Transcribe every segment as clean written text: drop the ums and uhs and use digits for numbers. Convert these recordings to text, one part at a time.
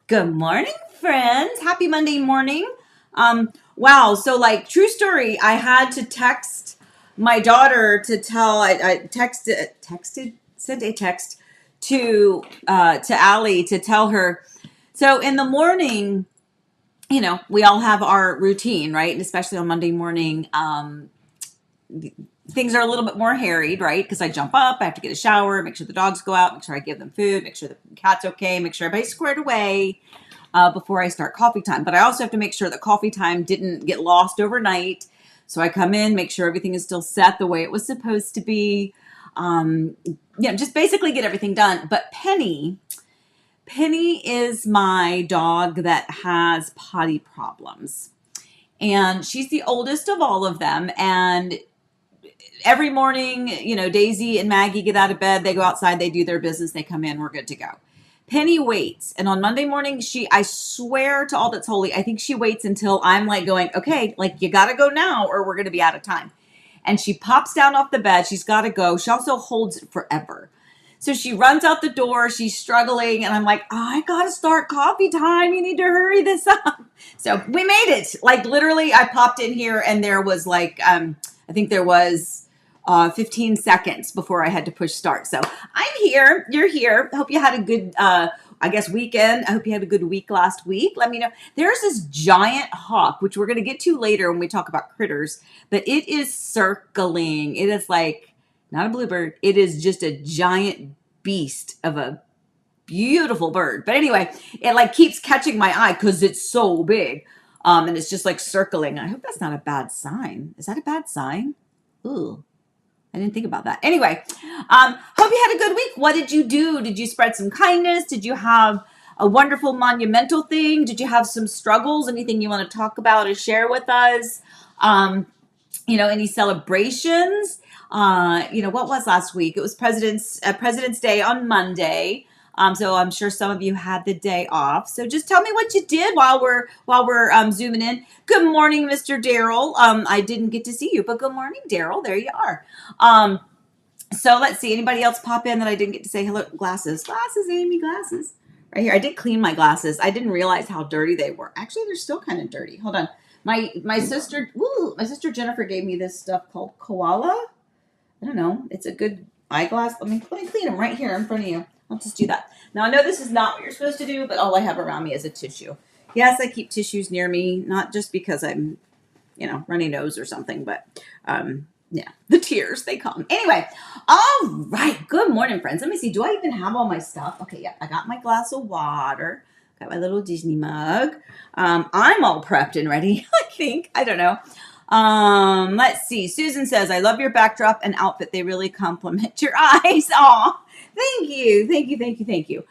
Good morning, friends. Happy Monday morning. Wow. So, like, true story, I had to text my daughter to tell. Sent a text to Allie to tell her. So in the morning, we all have our routine, right? And especially on Monday morning, things are a little bit more harried, right? Because I jump up, I have to get a shower, make sure the dogs go out, make sure I give them food, make sure the cat's okay, make sure everybody's squared away before I start coffee time. But I also have to make sure that coffee time didn't get lost overnight. So I come in, make sure everything is still set the way it was supposed to be. Just basically get everything done. But Penny is my dog that has potty problems. And she's the oldest of all of them. And every morning, Daisy and Maggie get out of bed, they go outside, they do their business, they come in, we're good to go. Penny waits. And on Monday morning, I swear to all that's holy, I think she waits until I'm like going, okay, like you got to go now or we're going to be out of time. And she pops down off the bed. She's got to go. She also holds it forever. So she runs out the door. She's struggling. And I'm like, I got to start coffee time. You need to hurry this up. So we made it. Like literally, I popped in here and there was like, I think there was 15 seconds before I had to push start. So I'm here. You're here. Hope you had a good, weekend. I hope you had a good week last week. Let me know. There's this giant hawk, which we're going to get to later when we talk about critters, but it is circling. It is like, not a bluebird. It is just a giant beast of a beautiful bird. But anyway, it like keeps catching my eye because it's so big. And it's just like circling. I hope that's not a bad sign. Is that a bad sign? Ooh. I didn't think about that. Anyway, hope you had a good week. What did you do? Did you spread some kindness? Did you have a wonderful monumental thing? Did you have some struggles? Anything you want to talk about or share with us? Any celebrations? What was last week? It was President's Day on Monday. So I'm sure some of you had the day off. So just tell me what you did while we're zooming in. Good morning, Mr. Daryl. I didn't get to see you, but good morning, Daryl. There you are. So let's see. Anybody else pop in that I didn't get to say hello? Glasses, Amy, glasses. Right here. I did clean my glasses. I didn't realize how dirty they were. Actually, they're still kind of dirty. Hold on. My sister Jennifer gave me this stuff called Koala. I don't know. It's a good eyeglass. Let me clean them right here in front of you. I'll just do that. Now, I know this is not what you're supposed to do, but all I have around me is a tissue. Yes, I keep tissues near me, not just because I'm, runny nose or something, but the tears, they come. Anyway, all right. Good morning, friends. Let me see. Do I even have all my stuff? Okay, yeah, I got my glass of water. Got my little Disney mug. I'm all prepped and ready, I think. I don't know. Let's see. Susan says, I love your backdrop and outfit. They really compliment your eyes. Aw, thank you. Thank you.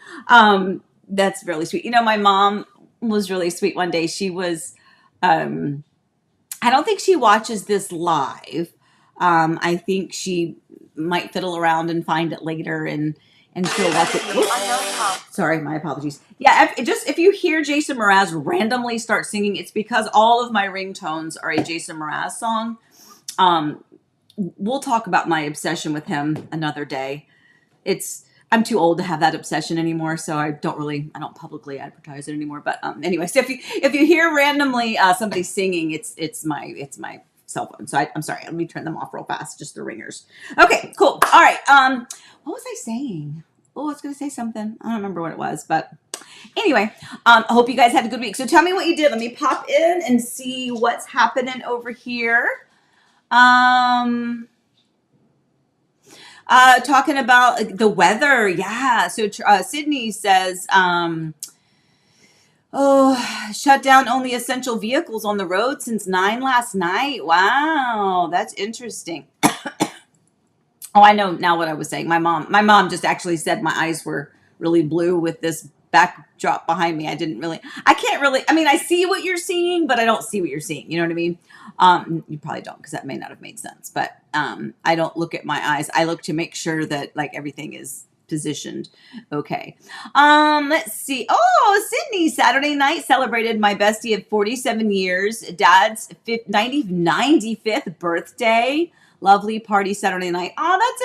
That's really sweet. My mom was really sweet one day. She was, I don't think she watches this live. I think she might fiddle around and find it later and she'll watch it. Sorry, my apologies. Yeah, if you hear Jason Mraz randomly start singing, it's because all of my ringtones are a Jason Mraz song. We'll talk about my obsession with him another day. I'm too old to have that obsession anymore, so I don't publicly advertise it anymore. But anyway, so if you hear randomly somebody singing, it's my cell phone. So I'm sorry. Let me turn them off real fast. Just the ringers. Okay, cool. All right. What was I saying? Oh, I was going to say something. I don't remember what it was, but anyway, I hope you guys had a good week. So tell me what you did. Let me pop in and see what's happening over here. Talking about the weather. Yeah. So Sydney says, shut down only essential vehicles on the road since 9 last night. Wow, that's interesting. Oh, I know now what I was saying. My mom just actually said my eyes were really blue with this backdrop behind me. I I see what you're seeing, but I don't see what you're seeing. You know what I mean? You probably don't, because that may not have made sense, but I don't look at my eyes. I look to make sure that like everything is positioned okay. Let's see. Oh, Sydney, Saturday night celebrated my bestie of 47 years, Dad's 95th birthday. Lovely party Saturday night. Oh, that's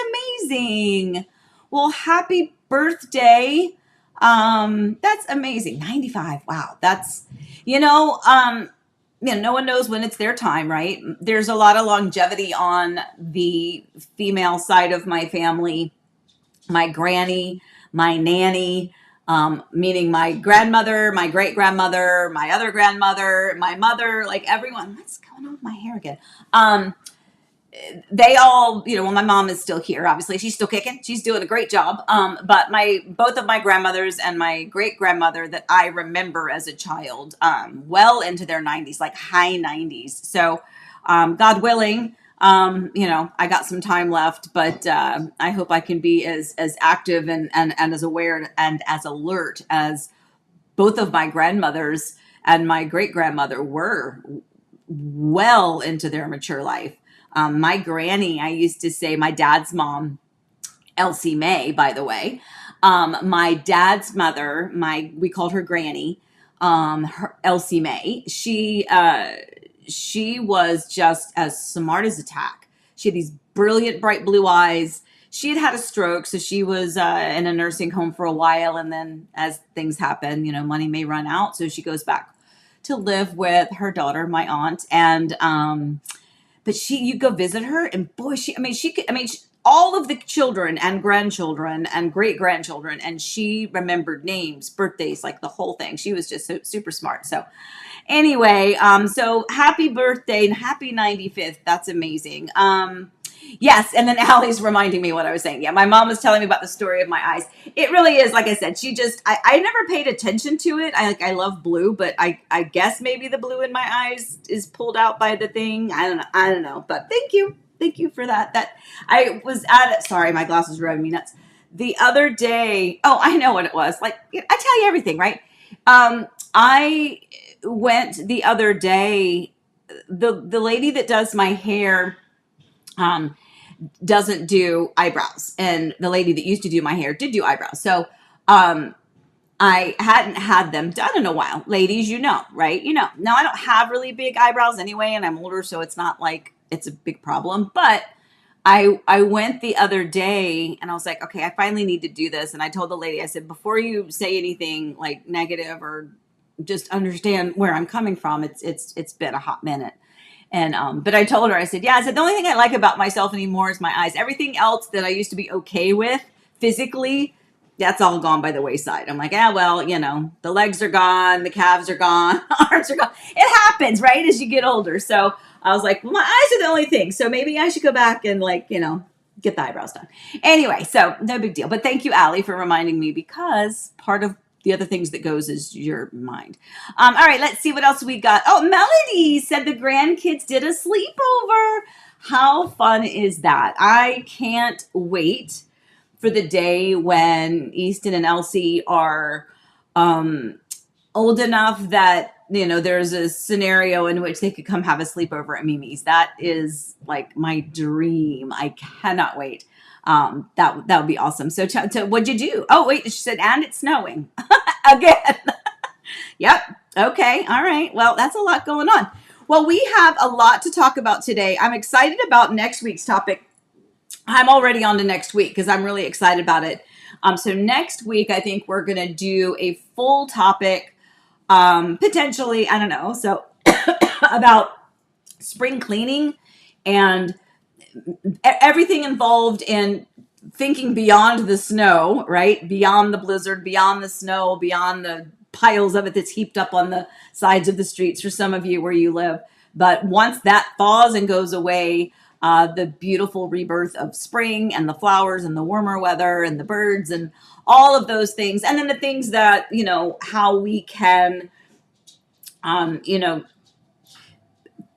amazing. Well, happy birthday. That's amazing. 95. Wow. That's, you know, um, no one knows when it's their time, right? There's a lot of longevity on the female side of my family. My granny, my nanny, meaning my grandmother, my great grandmother, my other grandmother, my mother, like everyone. What's going on with my hair again? Um, they all, well, my mom is still here. Obviously, she's still kicking. She's doing a great job. But both of my grandmothers and my great grandmother that I remember as a child, well into their 90s, like high 90s. So, God willing, I got some time left, but I hope I can be as active and as aware and as alert as both of my grandmothers and my great grandmother were well into their mature life. My granny, I used to say, my dad's mom, Elsie Mae, by the way, my dad's mother, we called her Granny, Elsie Mae. She was just as smart as a tack. She had these brilliant, bright blue eyes. She had had a stroke, so she was in a nursing home for a while, and then as things happen, money may run out, so she goes back to live with her daughter, my aunt, and but you go visit her, and boy, all of the children and grandchildren and great grandchildren, and she remembered names, birthdays, like the whole thing. She was just so super smart. So anyway, so happy birthday and happy 95th. That's amazing. Yes, and then Allie's reminding me what I was saying. Yeah, my mom was telling me about the story of my eyes. It really is, like I said, I never paid attention to it. I love blue, but I guess maybe the blue in my eyes is pulled out by the thing. I don't know. But thank you. Thank you for that. I was at it. Sorry, my glasses were driving me nuts. The other day, oh, I know what it was. Like, I tell you everything, right? I went the other day, the lady that does my hair, doesn't do eyebrows, and the lady that used to do my hair did do eyebrows. So I hadn't had them done in a while. Ladies, right? Now I don't have really big eyebrows anyway, and I'm older, so it's not like it's a big problem. But I went the other day, and I was like, okay, I finally need to do this. And I told the lady, I said, before you say anything like negative, or just understand where I'm coming from, it's been a hot minute. And but I told her, I said, the only thing I like about myself anymore is my eyes. Everything else that I used to be okay with physically, that's all gone by the wayside. I'm like, well, the legs are gone, the calves are gone, arms are gone. It happens, right, as you get older. So I was like, well, my eyes are the only thing. So maybe I should go back and get the eyebrows done. Anyway, so no big deal. But thank you, Allie, for reminding me, because part of the other things that goes is your mind. All right, let's see what else we got. Oh, Melody said the grandkids did a sleepover. How fun is that? I can't wait for the day when Easton and Elsie are old enough that, there's a scenario in which they could come have a sleepover at Mimi's. That is like my dream. I cannot wait. That would be awesome. So what'd you do? Oh, wait, she said, and it's snowing again. Yep. Okay. All right. Well, that's a lot going on. Well, we have a lot to talk about today. I'm excited about next week's topic. I'm already on to next week because I'm really excited about it. So next week, I think we're going to do a full topic, potentially, I don't know. So about spring cleaning and everything involved in thinking beyond the snow, right? Beyond the blizzard, beyond the snow, beyond the piles of it that's heaped up on the sides of the streets for some of you where you live. But once that thaws and goes away, the beautiful rebirth of spring and the flowers and the warmer weather and the birds and all of those things. And then the things that, how we can,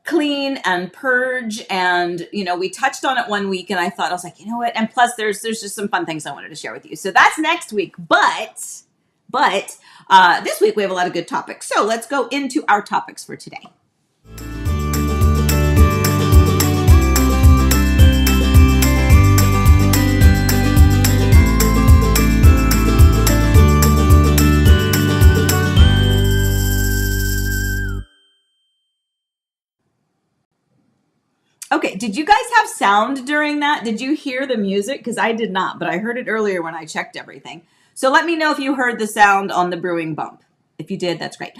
clean and purge. And, we touched on it one week, and I was like, you know what? And plus there's just some fun things I wanted to share with you. So that's next week. But this week we have a lot of good topics. So let's go into our topics for today. Okay, did you guys have sound during that? Did you hear the music? Because I did not, but I heard it earlier when I checked everything. So let me know if you heard the sound on the brewing bump. If you did, that's great.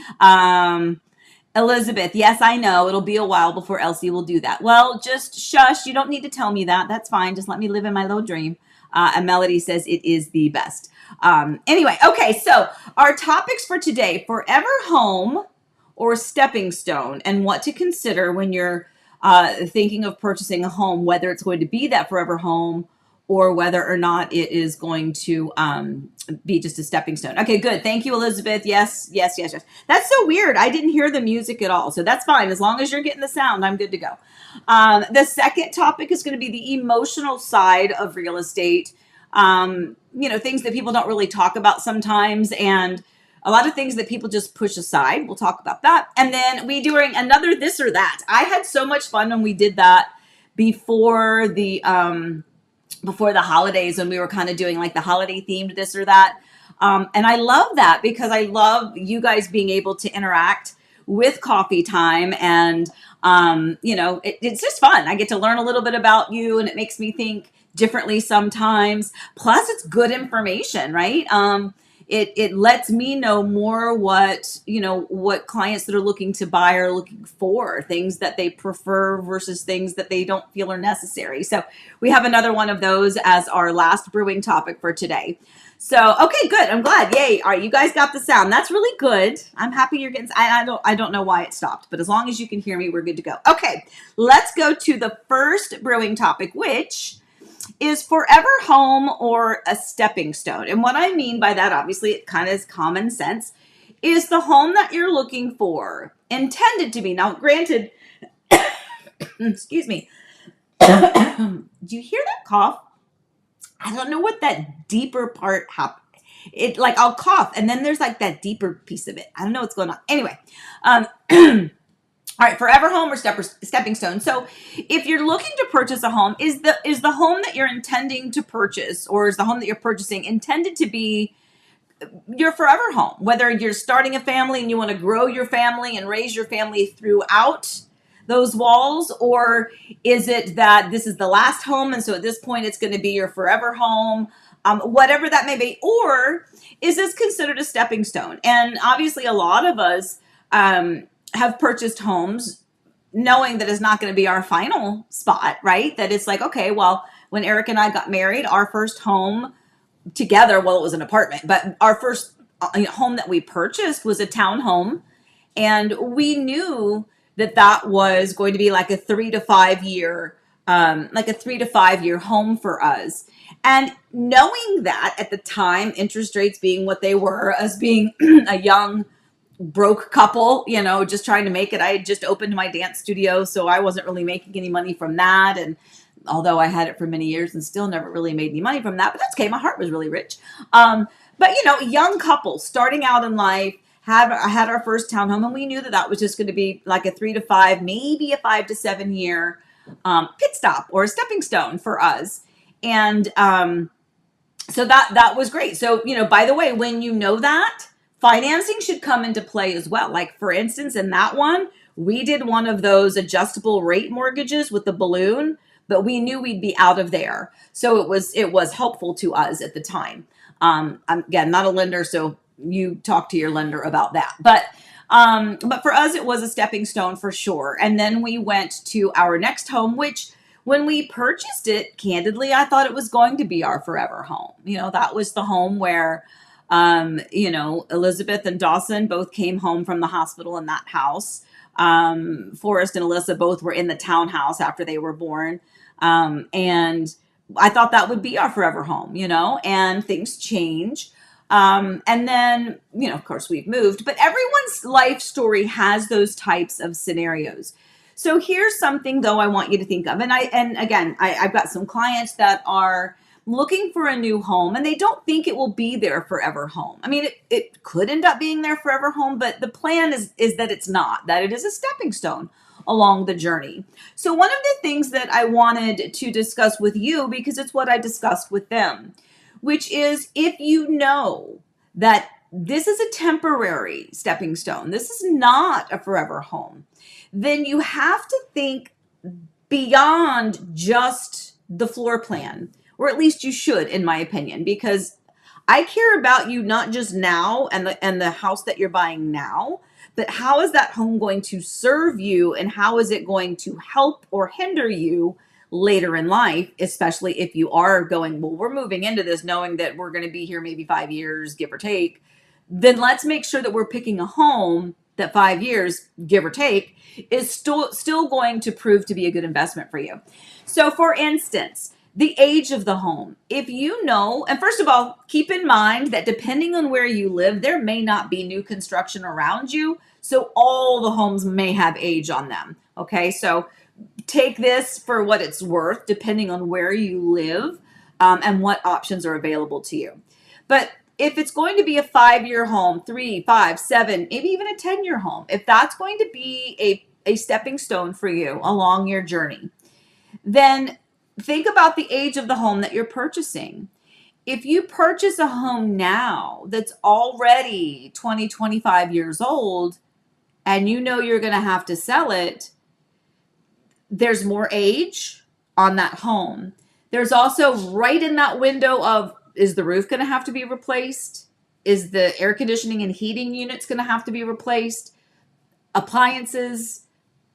Elizabeth, yes, I know. It'll be a while before Elsie will do that. Well, just shush. You don't need to tell me that. That's fine. Just let me live in my little dream. And Melody says it is the best. Anyway, okay, so our topics for today, forever home or stepping stone, and what to consider when you're thinking of purchasing a home, whether it's going to be that forever home or whether or not it is going to be just a stepping stone. Okay, good. Thank you, Elizabeth. Yes, yes, yes, yes. That's so weird. I didn't hear the music at all. So that's fine. As long as you're getting the sound, I'm good to go. The second topic is going to be the emotional side of real estate. Things that people don't really talk about sometimes, and a lot of things that people just push aside. We'll talk about that. And then we doing another this or that. I had so much fun when we did that before the holidays, when we were kind of doing like the holiday themed this or that. And I love that because I love you guys being able to interact with coffee time. And, it's just fun. I get to learn a little bit about you, and it makes me think differently sometimes. Plus, it's good information, right? It lets me know more what clients that are looking to buy are looking for, things that they prefer versus things that they don't feel are necessary. So we have another one of those as our last brewing topic for today. So, okay, good. I'm glad. Yay. All right. You guys got the sound. That's really good. I'm happy you're getting, I don't know why it stopped, but as long as you can hear me, we're good to go. Okay. Let's go to the first brewing topic, which is forever home or a stepping stone. And what I mean by that, obviously, it kind of is common sense, is the home that you're looking for intended to be. Now, granted, excuse me. Do you hear that cough? I don't know what that deeper part happened. I'll cough, and then there's like that deeper piece of it. I don't know what's going on. Anyway, all right, forever home or stepping stone. So if you're looking to purchase a home, is the home that you're intending to purchase, or is the home that you're purchasing intended to be your forever home? Whether you're starting a family and you want to grow your family and raise your family throughout those walls, or is it that this is the last home and so at this point it's going to be your forever home, whatever that may be, or is this considered a stepping stone? And obviously a lot of us have purchased homes knowing that it's not going to be our final spot, right? That it's like, okay, well, when Eric and I got married, our first home together, well, it was an apartment, but our first home that we purchased was a townhome, and we knew that was going to be like a 3 to 5 year, home for us. And knowing that at the time, interest rates being what they were, us being a young broke couple, just trying to make it. I had just opened my dance studio, so I wasn't really making any money from that. And although I had it for many years and still never really made any money from that, but that's okay. My heart was really rich. But young couple starting out in life, had our first townhome, and we knew that was just going to be like a 3 to 5, maybe a 5 to 7 year pit stop or a stepping stone for us. And so that was great. So, by the way, when you know that, financing should come into play as well. Like, for instance, in that one, we did one of those adjustable rate mortgages with the balloon, but we knew we'd be out of there. So it was helpful to us at the time. I'm, again, not a lender, so you talk to your lender about that. But for us, it was a stepping stone for sure. And then we went to our next home, which when we purchased it, candidly, I thought it was going to be our forever home. That was the home where, Elizabeth and Dawson both came home from the hospital in that house. Forrest and Alyssa both were in the townhouse after they were born. And I thought that would be our forever home, and things change. And then, of course we've moved, but everyone's life story has those types of scenarios. So here's something though I want you to think of. And again, I've got some clients that are looking for a new home and they don't think it will be their forever home. I mean, it could end up being their forever home, but the plan is that it's not, that it is a stepping stone along the journey. So one of the things that I wanted to discuss with you, because it's what I discussed with them, which is if you know that this is a temporary stepping stone, this is not a forever home, then you have to think beyond just the floor plan, or at least you should, in my opinion, because I care about you not just now and the house that you're buying now, but how is that home going to serve you and how is it going to help or hinder you later in life, especially if you are going, well, we're moving into this knowing that we're going to be here maybe 5 years, give or take. Then let's make sure that we're picking a home that 5 years, give or take, is still going to prove to be a good investment for you. So, for instance, the age of the home. If you know, and first of all, keep in mind that depending on where you live, there may not be new construction around you. So, all the homes may have age on them. Okay. So, take this for what it's worth, depending on where you live and what options are available to you. But if it's going to be a 5-year home, 3, 5, 7, maybe even a 10-year home, if that's going to be a stepping stone for you along your journey, then think about the age of the home that you're purchasing. If you purchase a home now that's already 20, 25 years old, and you know you're going to have to sell it, there's more age on that home. There's also right in that window of, is the roof going to have to be replaced? Is the air conditioning and heating units going to have to be replaced? Appliances,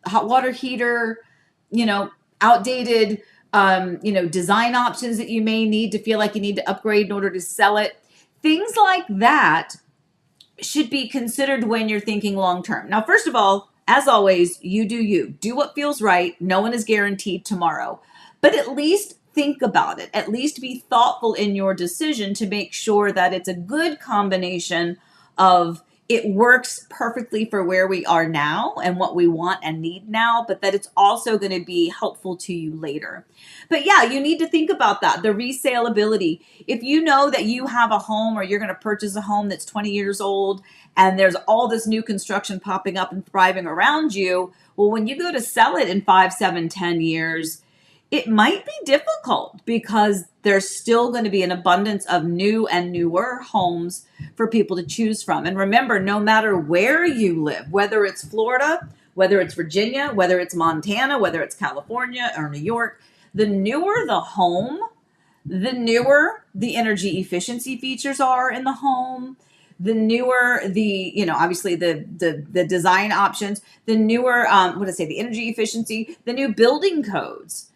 hot water heater, outdated, design options that you may need to feel like you need to upgrade in order to sell it. Things like that should be considered when you're thinking long-term. Now, first of all, as always, you do you. Do what feels right. No one is guaranteed tomorrow. But at least think about it. At least be thoughtful in your decision to make sure that it's a good combination of it works perfectly for where we are now and what we want and need now, but that it's also going to be helpful to you later. But yeah, you need to think about that, the resaleability. If you know that you have a home or you're going to purchase a home that's 20 years old and there's all this new construction popping up and thriving around you, well, when you go to sell it in 5, 7, 10 years, it might be difficult because there's still going to be an abundance of new and newer homes for people to choose from. And remember, no matter where you live, whether it's Florida, whether it's Virginia, whether it's Montana, whether it's California or New York, the newer the home, the newer the energy efficiency features are in the home, the newer obviously the design options, the newer, the energy efficiency, the new building codes.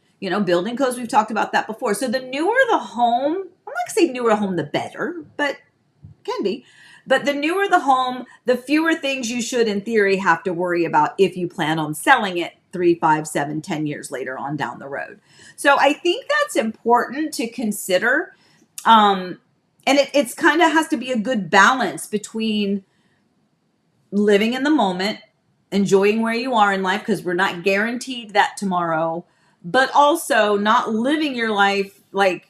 Building codes, we've talked about that before. So the newer the home, I'm not going to say newer home, the better, but can be. But the newer the home, the fewer things you should, in theory, have to worry about if you plan on selling it 3, 5, 7, 10 years later on down the road. So I think that's important to consider. And it's kind of has to be a good balance between living in the moment, enjoying where you are in life, because we're not guaranteed that tomorrow, but also not living your life like,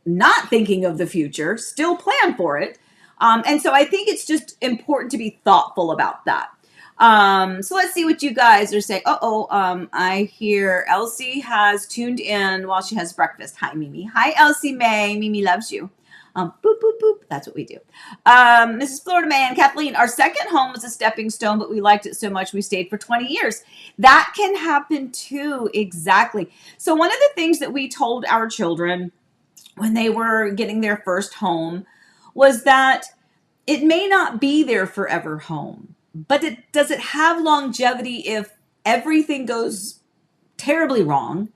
not thinking of the future, still plan for it. And so I think it's just important to be thoughtful about that. So let's see what you guys are saying. I hear Elsie has tuned in while she has breakfast. Hi, Mimi. Hi, Elsie May. Mimi loves you. Boop, boop, boop. That's what we do. Mrs. Florida Man, Kathleen, our second home was a stepping stone, but we liked it so much we stayed for 20 years. That can happen too. Exactly. So one of the things that we told our children when they were getting their first home was that it may not be their forever home, but does it have longevity if everything goes terribly wrong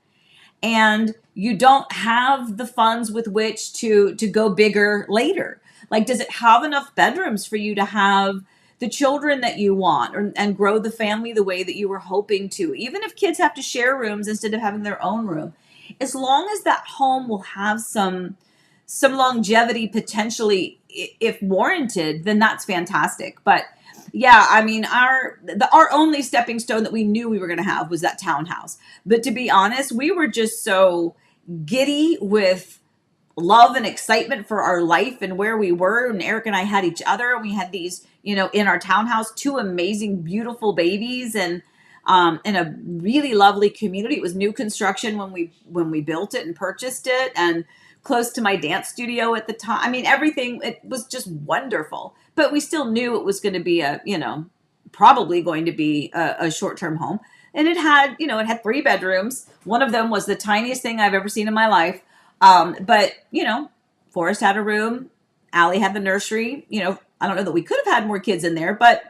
and you don't have the funds with which to go bigger later? Like, does it have enough bedrooms for you to have the children that you want and grow the family the way that you were hoping to? Even if kids have to share rooms instead of having their own room, as long as that home will have some longevity potentially, if warranted, then that's fantastic. But yeah, I mean, our only stepping stone that we knew we were going to have was that townhouse. But to be honest, we were just so giddy with love and excitement for our life and where we were. And Eric and I had each other. We had these, in our townhouse, 2 amazing, beautiful babies, and in a really lovely community. It was new construction when we built it and purchased it, and close to my dance studio at the time. I mean, everything, it was just wonderful. But we still knew it was going to be probably going to be a short-term home. And it had 3 bedrooms. One of them was the tiniest thing I've ever seen in my life. But Forrest had a room. Allie had the nursery. I don't know that we could have had more kids in there, but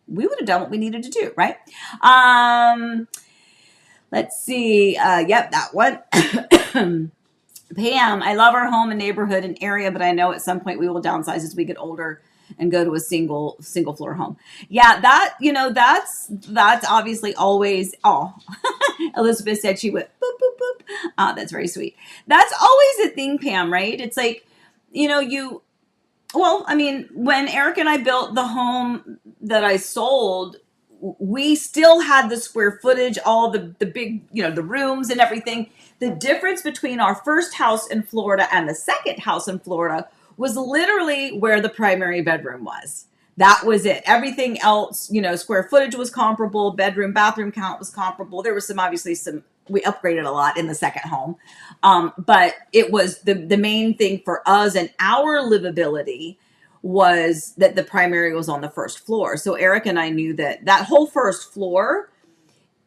we would have done what we needed to do, right? Let's see. Yep, that one. Pam, I love our home and neighborhood and area, but I know at some point we will downsize as we get older and go to a single floor home. Yeah, that's obviously always. Oh, Elizabeth said she went boop boop boop. That's very sweet. That's always a thing, Pam. Right? It's like, well, I mean, when Eric and I built the home that I sold, we still had the square footage, all the big, the rooms and everything. The difference between our first house in Florida and the second house in Florida was literally where the primary bedroom was. That was it. Everything else, square footage was comparable. Bedroom, bathroom count was comparable. There was we upgraded a lot in the second home. But it was the main thing for us and our livability was that the primary was on the first floor. So Eric and I knew that whole first floor,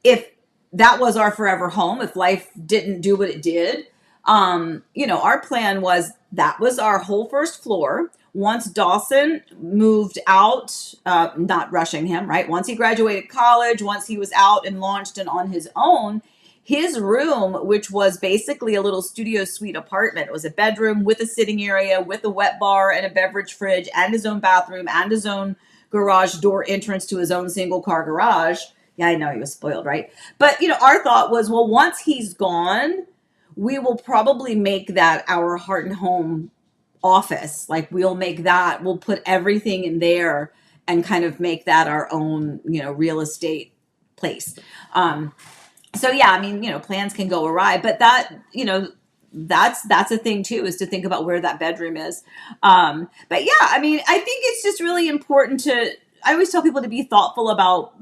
if that was our forever home, if life didn't do what it did, our plan was that was our whole first floor. Once Dawson moved out, not rushing him, right? Once he graduated college, once he was out and launched and on his own, his room, which was basically a little studio suite apartment, it was a bedroom with a sitting area, with a wet bar and a beverage fridge and his own bathroom and his own garage door entrance to his own single car garage. Yeah, I know he was spoiled, right? But, our thought was, well, once he's gone, we will probably make that our heart and home office. Like we'll put everything in there and kind of make that our own, real estate place. So yeah, I mean, plans can go awry, but that, that's a thing too, is to think about where that bedroom is. But yeah, I mean, I think it's just really important I always tell people to be thoughtful about,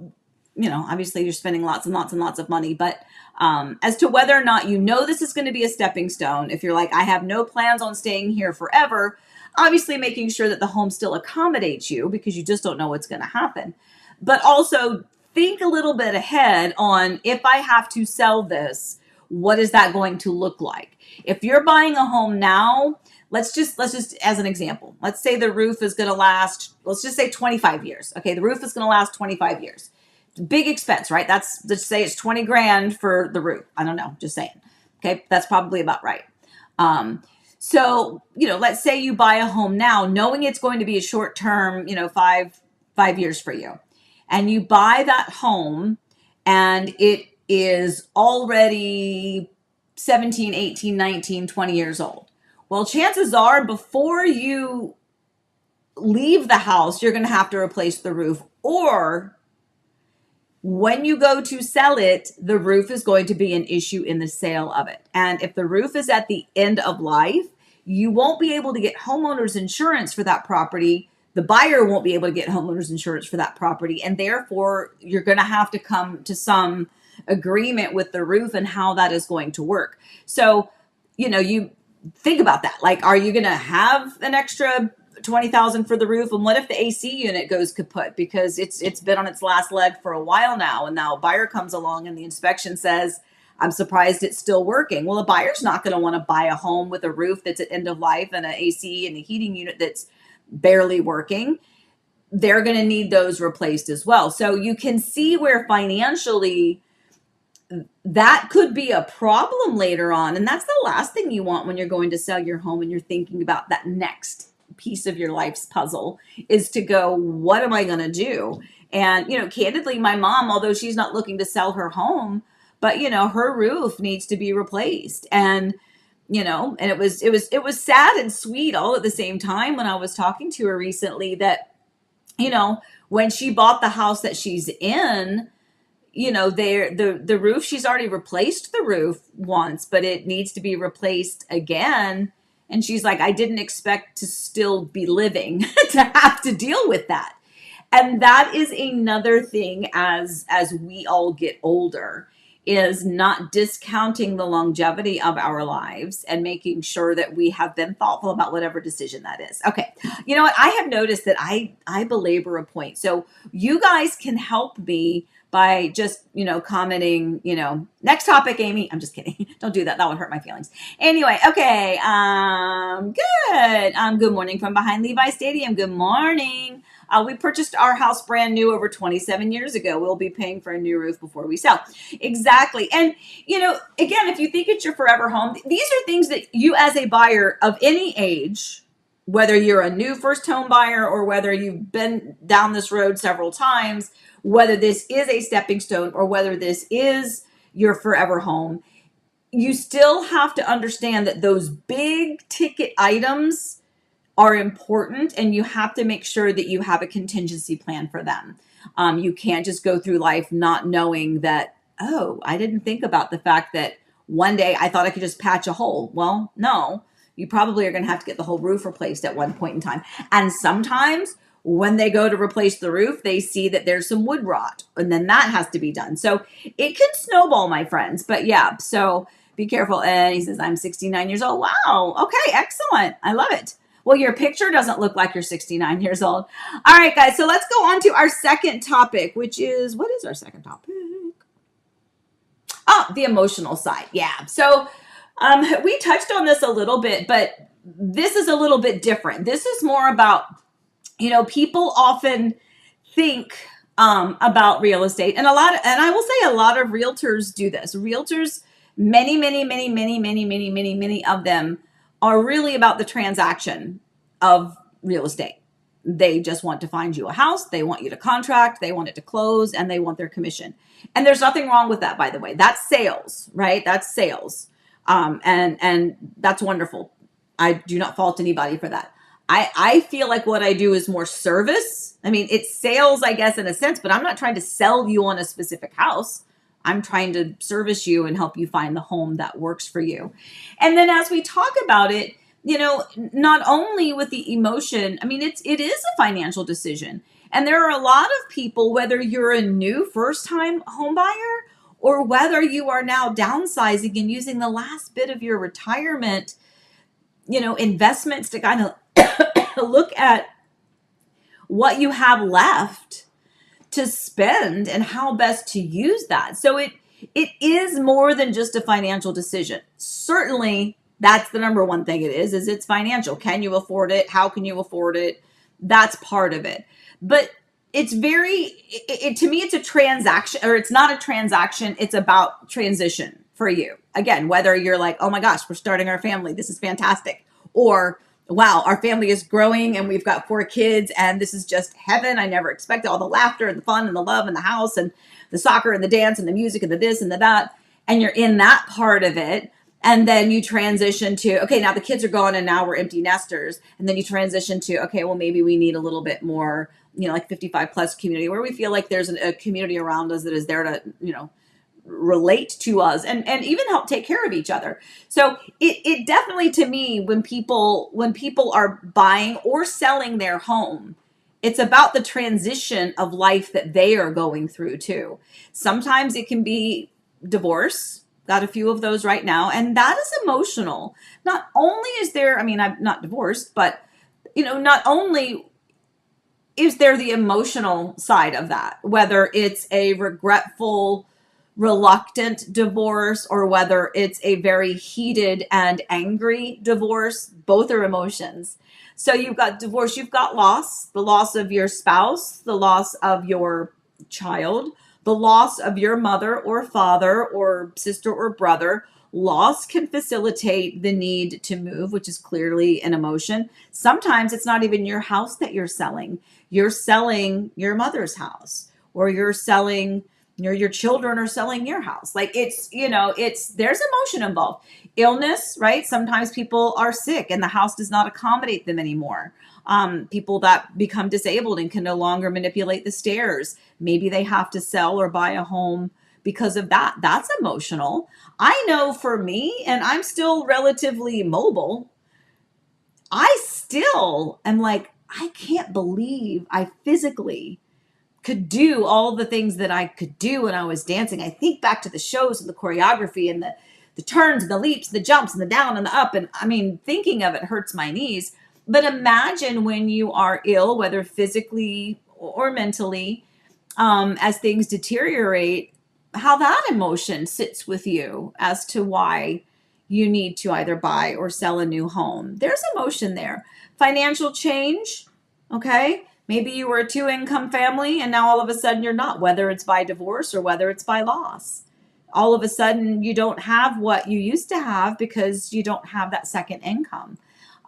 obviously you're spending lots and lots and lots of money, but as to whether or not this is going to be a stepping stone. If you're like, I have no plans on staying here forever, obviously making sure that the home still accommodates you because you just don't know what's going to happen. But also think a little bit ahead on, if I have to sell this, what is that going to look like? If you're buying a home now, let's just as an example, let's say the roof is going to last, let's just say 25 years. Okay, the roof is going to last 25 years. Big expense, right? Let's say it's 20 grand for the roof. I don't know, just saying. Okay, that's probably about right. So, let's say you buy a home now, knowing it's going to be a short term, 5 years for you. And you buy that home and it is already 17, 18, 19, 20 years old. Well, chances are before you leave the house, you're going to have to replace the roof, or when you go to sell it, the roof is going to be an issue in the sale of it. And if the roof is at the end of life, you won't be able to get homeowners insurance for that property. The buyer won't be able to get homeowners insurance for that property. And therefore, you're going to have to come to some agreement with the roof and how that is going to work. So, you think about that. Like, are you going to have an extra $20,000 for the roof? And what if the AC unit goes kaput because it's been on its last leg for a while now, and now a buyer comes along and the inspection says, I'm surprised it's still working. Well, a buyer's not going to want to buy a home with a roof that's at end of life and an AC and a heating unit that's barely working. They're going to need those replaced as well. So you can see where financially that could be a problem later on. And that's the last thing you want when you're going to sell your home and you're thinking about that next piece of your life's puzzle, is to go, what am I going to do? And, candidly, my mom, although she's not looking to sell her home, but, her roof needs to be replaced. And, and it was sad and sweet all at the same time when I was talking to her recently that, when she bought the house that she's in, the roof, she's already replaced the roof once, but it needs to be replaced again. And she's like, I didn't expect to still be living to have to deal with that. And that is another thing as we all get older, is not discounting the longevity of our lives and making sure that we have been thoughtful about whatever decision that is. Okay. You know what? I have noticed that I belabor a point. So you guys can help me by just, commenting, next topic, Amy. I'm just kidding. Don't do that. That would hurt my feelings. Anyway, okay. Good. Good morning from behind Levi Stadium. Good morning. We purchased our house brand new over 27 years ago. We'll be paying for a new roof before we sell. Exactly. And, again, if you think it's your forever home, these are things that you as a buyer of any age, whether you're a new first home buyer or whether you've been down this road several times, whether this is a stepping stone or whether this is your forever home, you still have to understand that those big ticket items are important, and you have to make sure that you have a contingency plan for them. You can't just go through life not knowing that, oh, I didn't think about the fact that one day I thought I could just patch a hole. Well, no, you probably are going to have to get the whole roof replaced at one point in time. And sometimes when they go to replace the roof, they see that there's some wood rot, and then that has to be done. So it can snowball, my friends. But yeah, so be careful. And he says, I'm 69 years old. Wow. Okay, excellent. I love it. Well, your picture doesn't look like you're 69 years old. All right, guys. So let's go on to our second topic, which is, what is our second topic? Oh, the emotional side. Yeah. So we touched on this a little bit, but this is a little bit different. This is more about, people often think about real estate, and I will say a lot of realtors do this. Realtors, many of them are really about the transaction of real estate. They just want to find you a house. They want you to contract. They want it to close, and they want their commission. And there's nothing wrong with that, by the way. That's sales, right? That's sales. And that's wonderful. I do not fault anybody for that. I feel like what I do is more service. I mean, it's sales, I guess, in a sense, but I'm not trying to sell you on a specific house. I'm trying to service you and help you find the home that works for you. And then as we talk about it, not only with the emotion, I mean, it is a financial decision. And there are a lot of people, whether you're a new first-time home buyer or whether you are now downsizing and using the last bit of your retirement, investments to kind of look at what you have left to spend and how best to use that. So it is more than just a financial decision. Certainly, that's the number one thing it is it's financial. Can you afford it? How can you afford it? That's part of it. But it's to me, it's a transaction, or it's not a transaction. It's about transition for you. Again, whether you're like, oh my gosh, we're starting our family. This is fantastic. Or, wow, our family is growing and we've got 4 kids and this is just heaven. I never expected all the laughter and the fun and the love and the house and the soccer and the dance and the music and the this and the that. And you're in that part of it. And then you transition to, okay, now the kids are gone and now we're empty nesters. And then you transition to, okay, well, maybe we need a little bit more, like 55 plus community where we feel like there's a community around us that is there to, relate to us and even help take care of each other. So it definitely, to me, when people are buying or selling their home, it's about the transition of life that they are going through too. Sometimes it can be divorce. Got a few of those right now. And that is emotional. Not only is there, I'm not divorced, but, not only is there the emotional side of that, whether it's a regretful, reluctant divorce or whether it's a very heated and angry divorce, both are emotions. So you've got divorce, you've got loss, the loss of your spouse, the loss of your child, the loss of your mother or father or sister or brother. Loss can facilitate the need to move, which is clearly an emotion. Sometimes it's not even your house that you're selling. You're selling your mother's house, or you're selling, your children are selling your house. Like there's emotion involved. Illness, right? Sometimes people are sick and the house does not accommodate them anymore. People that become disabled and can no longer manipulate the stairs. Maybe they have to sell or buy a home because of that. That's emotional. I know for me, and I'm still relatively mobile, I still am like, I can't believe I physically could do all the things that I could do when I was dancing. I think back to the shows and the choreography and the turns and the leaps, the jumps and the down and the up. And thinking of it hurts my knees. But imagine when you are ill, whether physically or mentally, as things deteriorate, how that emotion sits with you as to why you need to either buy or sell a new home. There's emotion there. Financial change, okay? Maybe you were a two-income family and now all of a sudden you're not, whether it's by divorce or whether it's by loss. All of a sudden you don't have what you used to have because you don't have that second income.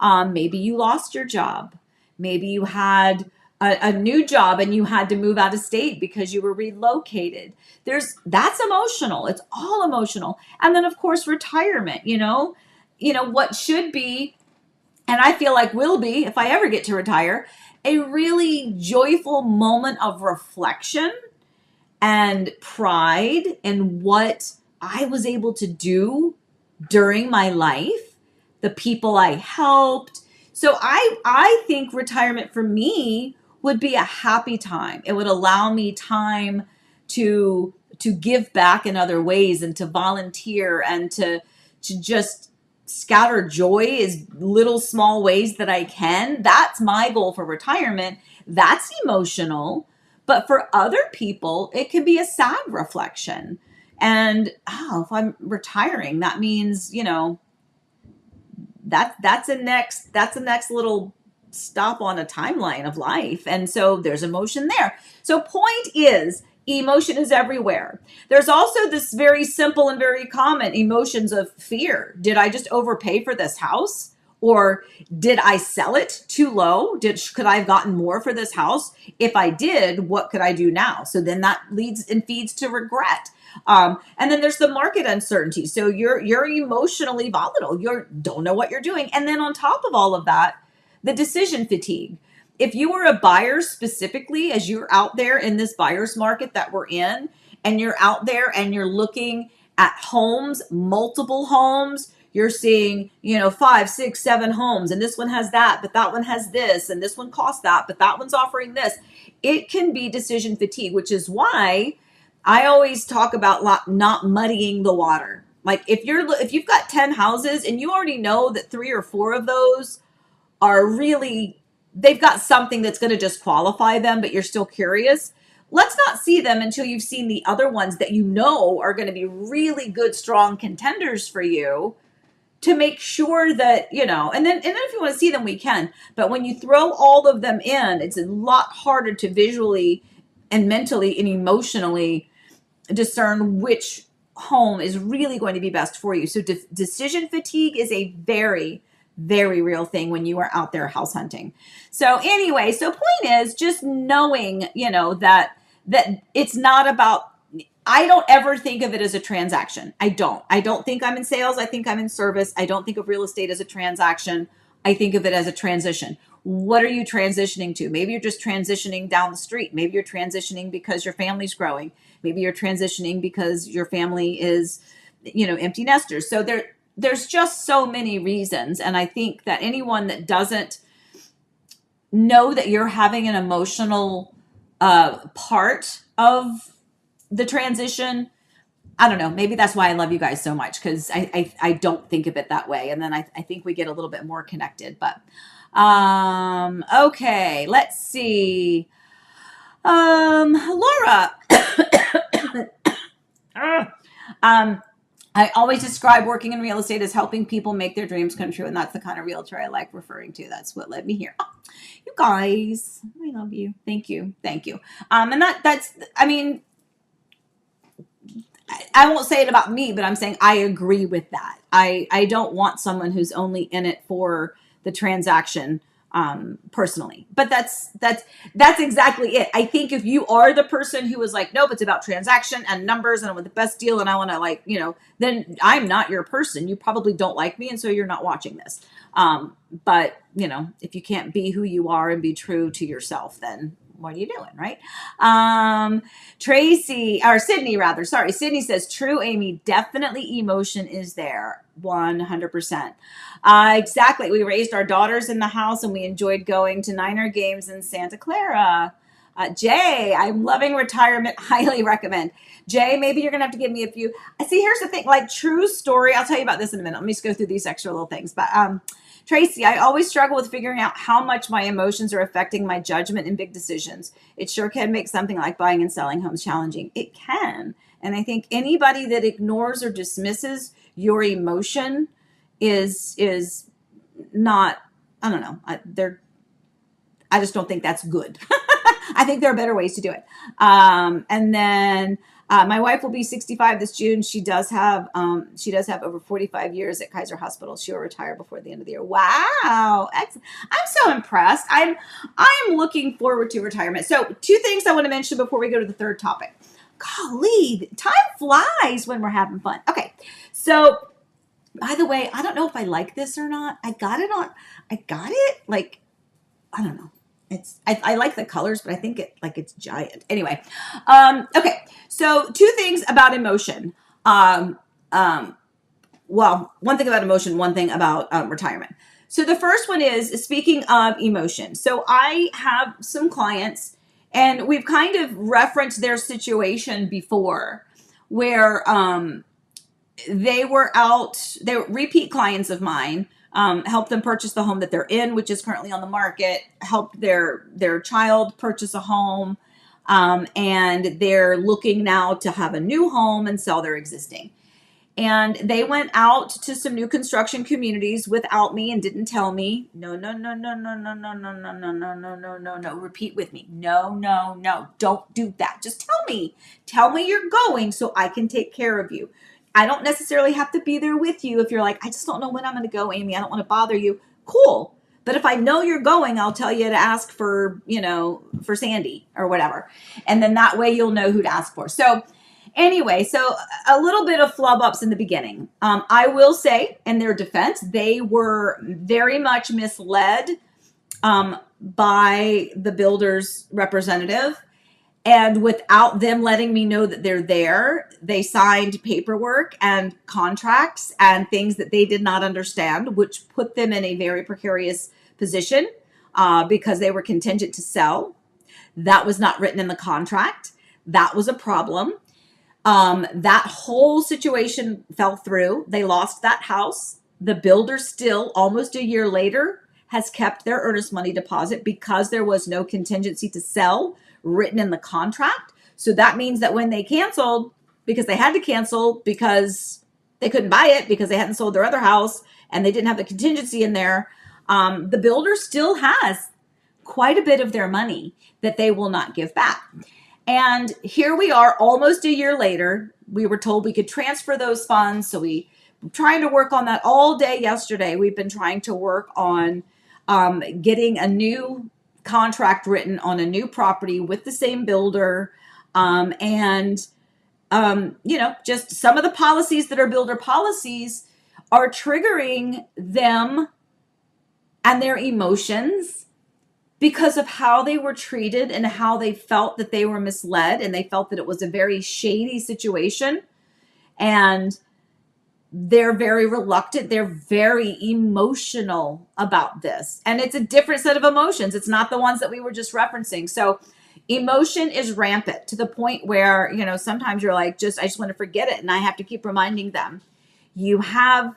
Maybe you lost your job. Maybe you had a new job and you had to move out of state because you were relocated. That's emotional. It's all emotional. And then of course retirement, what should be, and I feel like will be, if I ever get to retire, a really joyful moment of reflection and pride in what I was able to do during my life, the people I helped. So I think retirement for me would be a happy time. It would allow me time to give back in other ways and to volunteer and to just scatter joy as little small ways that I can. That's my goal for retirement. That's emotional. But for other people, it can be a sad reflection. And if I'm retiring, that means, that's a next little stop on a timeline of life. And so there's emotion there. So point is, emotion is everywhere. There's also this very simple and very common emotions of fear. Did I just overpay for this house? Or did I sell it too low? Could I have gotten more for this house? If I did, what could I do now? So then that leads and feeds to regret. And then there's the market uncertainty. So you're emotionally volatile. You don't know what you're doing. And then on top of all of that, the decision fatigue. If you are a buyer specifically, as you're out there in this buyer's market that we're in, and you're out there and you're looking at homes, multiple homes, you're seeing, 5, 6, 7 homes, and this one has that, but that one has this, and this one costs that, but that one's offering this. It can be decision fatigue, which is why I always talk about not muddying the water. Like if you've got 10 houses and you already know that 3 or 4 of those are really, they've got something that's going to just qualify them, but you're still curious. Let's not see them until you've seen the other ones that are going to be really good, strong contenders for you, to make sure that, and then if you want to see them, we can. But when you throw all of them in, it's a lot harder to visually and mentally and emotionally discern which home is really going to be best for you. So decision fatigue is a very, very real thing when you are out there house hunting. So anyway, point is just knowing, that it's not about, I don't ever think of it as a transaction. I don't think I'm in sales. I think I'm in service. I don't think of real estate as a transaction. I think of it as a transition. What are you transitioning to? Maybe you're just transitioning down the street. Maybe you're transitioning because your family's growing. Maybe you're transitioning because your family is, empty nesters. So there's just so many reasons. And I think that anyone that doesn't know that you're having an emotional part of the transition, I don't know, maybe that's why I love you guys so much, because I don't think of it that way. And then I think we get a little bit more connected. But okay, let's see. Laura. I always describe working in real estate as helping people make their dreams come true. And that's the kind of realtor I like referring to. That's what led me here. Oh, you guys, I love you. Thank you. Thank you. And I won't say it about me, but I'm saying I agree with that. I don't want someone who's only in it for the transaction, personally. But that's exactly it. I think if you are the person who is like, nope, it's about transaction and numbers and I want the best deal and I want to then I'm not your person. You probably don't like me, and so you're not watching this. But if you can't be who you are and be true to yourself, then what are you doing, right? Sydney says, true, Amy, definitely emotion is there. 100%. Exactly. We raised our daughters in the house and we enjoyed going to Niner games in Santa Clara. Jay, I'm loving retirement. Highly recommend. Jay, maybe you're going to have to give me a few. See, here's the thing, like true story. I'll tell you about this in a minute. Let me just go through these extra little things. But Tracy, I always struggle with figuring out how much my emotions are affecting my judgment in big decisions. It sure can make something like buying and selling homes challenging. It can. And I think anybody that ignores or dismisses your emotion is not, I don't know, I just don't think that's good. I think there are better ways to do it. And then my wife will be 65 this June. She does have over 45 years at Kaiser Hospital. She'll retire before the end of the year. Wow. Excellent. I'm so impressed. I'm looking forward to retirement. So 2 things I want to mention before we go to the third topic. Golly, time flies when we're having fun. Okay. So by the way, I don't know if I like this or not. I got it like, I don't know. I like the colors, but I think it's giant. Anyway, okay. So 2 things about emotion. Well, one thing about emotion, one thing about retirement. So the first one is, speaking of emotion. So I have some clients, and we've kind of referenced their situation before, where they were repeat clients of mine. Help them purchase the home that they're in, which is currently on the market, help their child purchase a home, and they're looking now to have a new home and sell their existing. And they went out to some new construction communities without me and didn't tell me. No. Repeat with me. No. Don't do that. Just tell me. Tell me you're going so I can take care of you. I don't necessarily have to be there with you if you're like, I just don't know when I'm going to go, Amy. I don't want to bother you. Cool. But if I know you're going, I'll tell you to ask for Sandy or whatever. And then that way you'll know who to ask for. So anyway, so a little bit of flub ups in the beginning. I will say, in their defense, they were very much misled by the builder's representative. And without them letting me know that they're there, they signed paperwork and contracts and things that they did not understand, which put them in a very precarious position because they were contingent to sell. That was not written in the contract. That was a problem. That whole situation fell through. They lost that house. The builder still, almost a year later, has kept their earnest money deposit because there was no contingency to sell written in the contract. So that means that when they canceled, because they had to cancel because they couldn't buy it because they hadn't sold their other house and they didn't have the contingency in there, the builder still has quite a bit of their money that they will not give back. And here we are almost a year later. We were told we could transfer those funds. So we were trying to work on that all day yesterday. We've been trying to work on getting a new contract written on a new property with the same builder. Just some of the policies that are builder policies are triggering them and their emotions because of how they were treated and how they felt that they were misled, and they felt that it was a very shady situation. And they're very reluctant. They're very emotional about this. And it's a different set of emotions. It's not the ones that we were just referencing. So emotion is rampant to the point where, sometimes you're like, I just want to forget it. And I have to keep reminding them, you have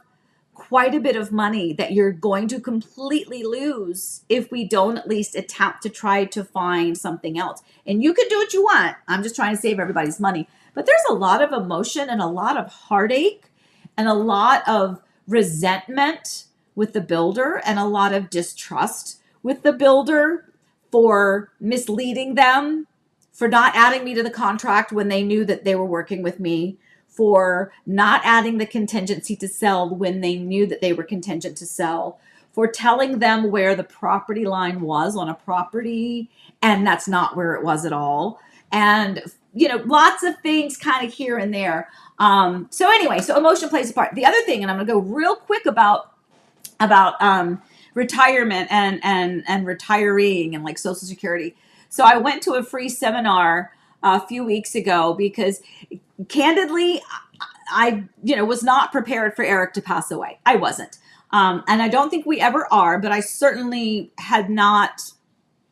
quite a bit of money that you're going to completely lose if we don't at least attempt to try to find something else. And you can do what you want. I'm just trying to save everybody's money. But there's a lot of emotion and a lot of heartache and a lot of resentment with the builder and a lot of distrust with the builder for misleading them, for not adding me to the contract when they knew that they were working with me, for not adding the contingency to sell when they knew that they were contingent to sell, for telling them where the property line was on a property and that's not where it was at all. And, lots of things kind of here and there. So emotion plays a part. The other thing, and I'm going to go real quick about retirement and retiring and like Social Security. So I went to a free seminar a few weeks ago because candidly, I was not prepared for Eric to pass away. I wasn't. And I don't think we ever are, but I certainly had not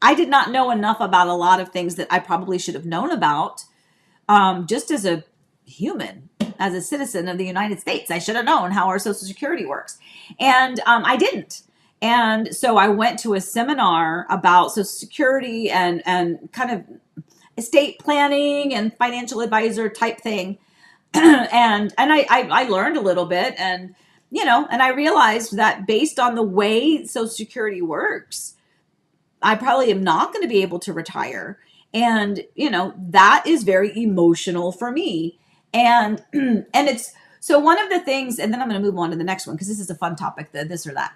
I did not know enough about a lot of things that I probably should have known about, just as a human, as a citizen of the United States. I should have known how our Social Security works. And I didn't. And so I went to a seminar about Social Security and kind of estate planning and financial advisor type thing. I learned a little bit, and and I realized that based on the way Social Security works, I probably am not going to be able to retire. And, that is very emotional for me. And, and it's, so one of the things, and then I'm going to move on to the next one, because this is a fun topic, the this or that.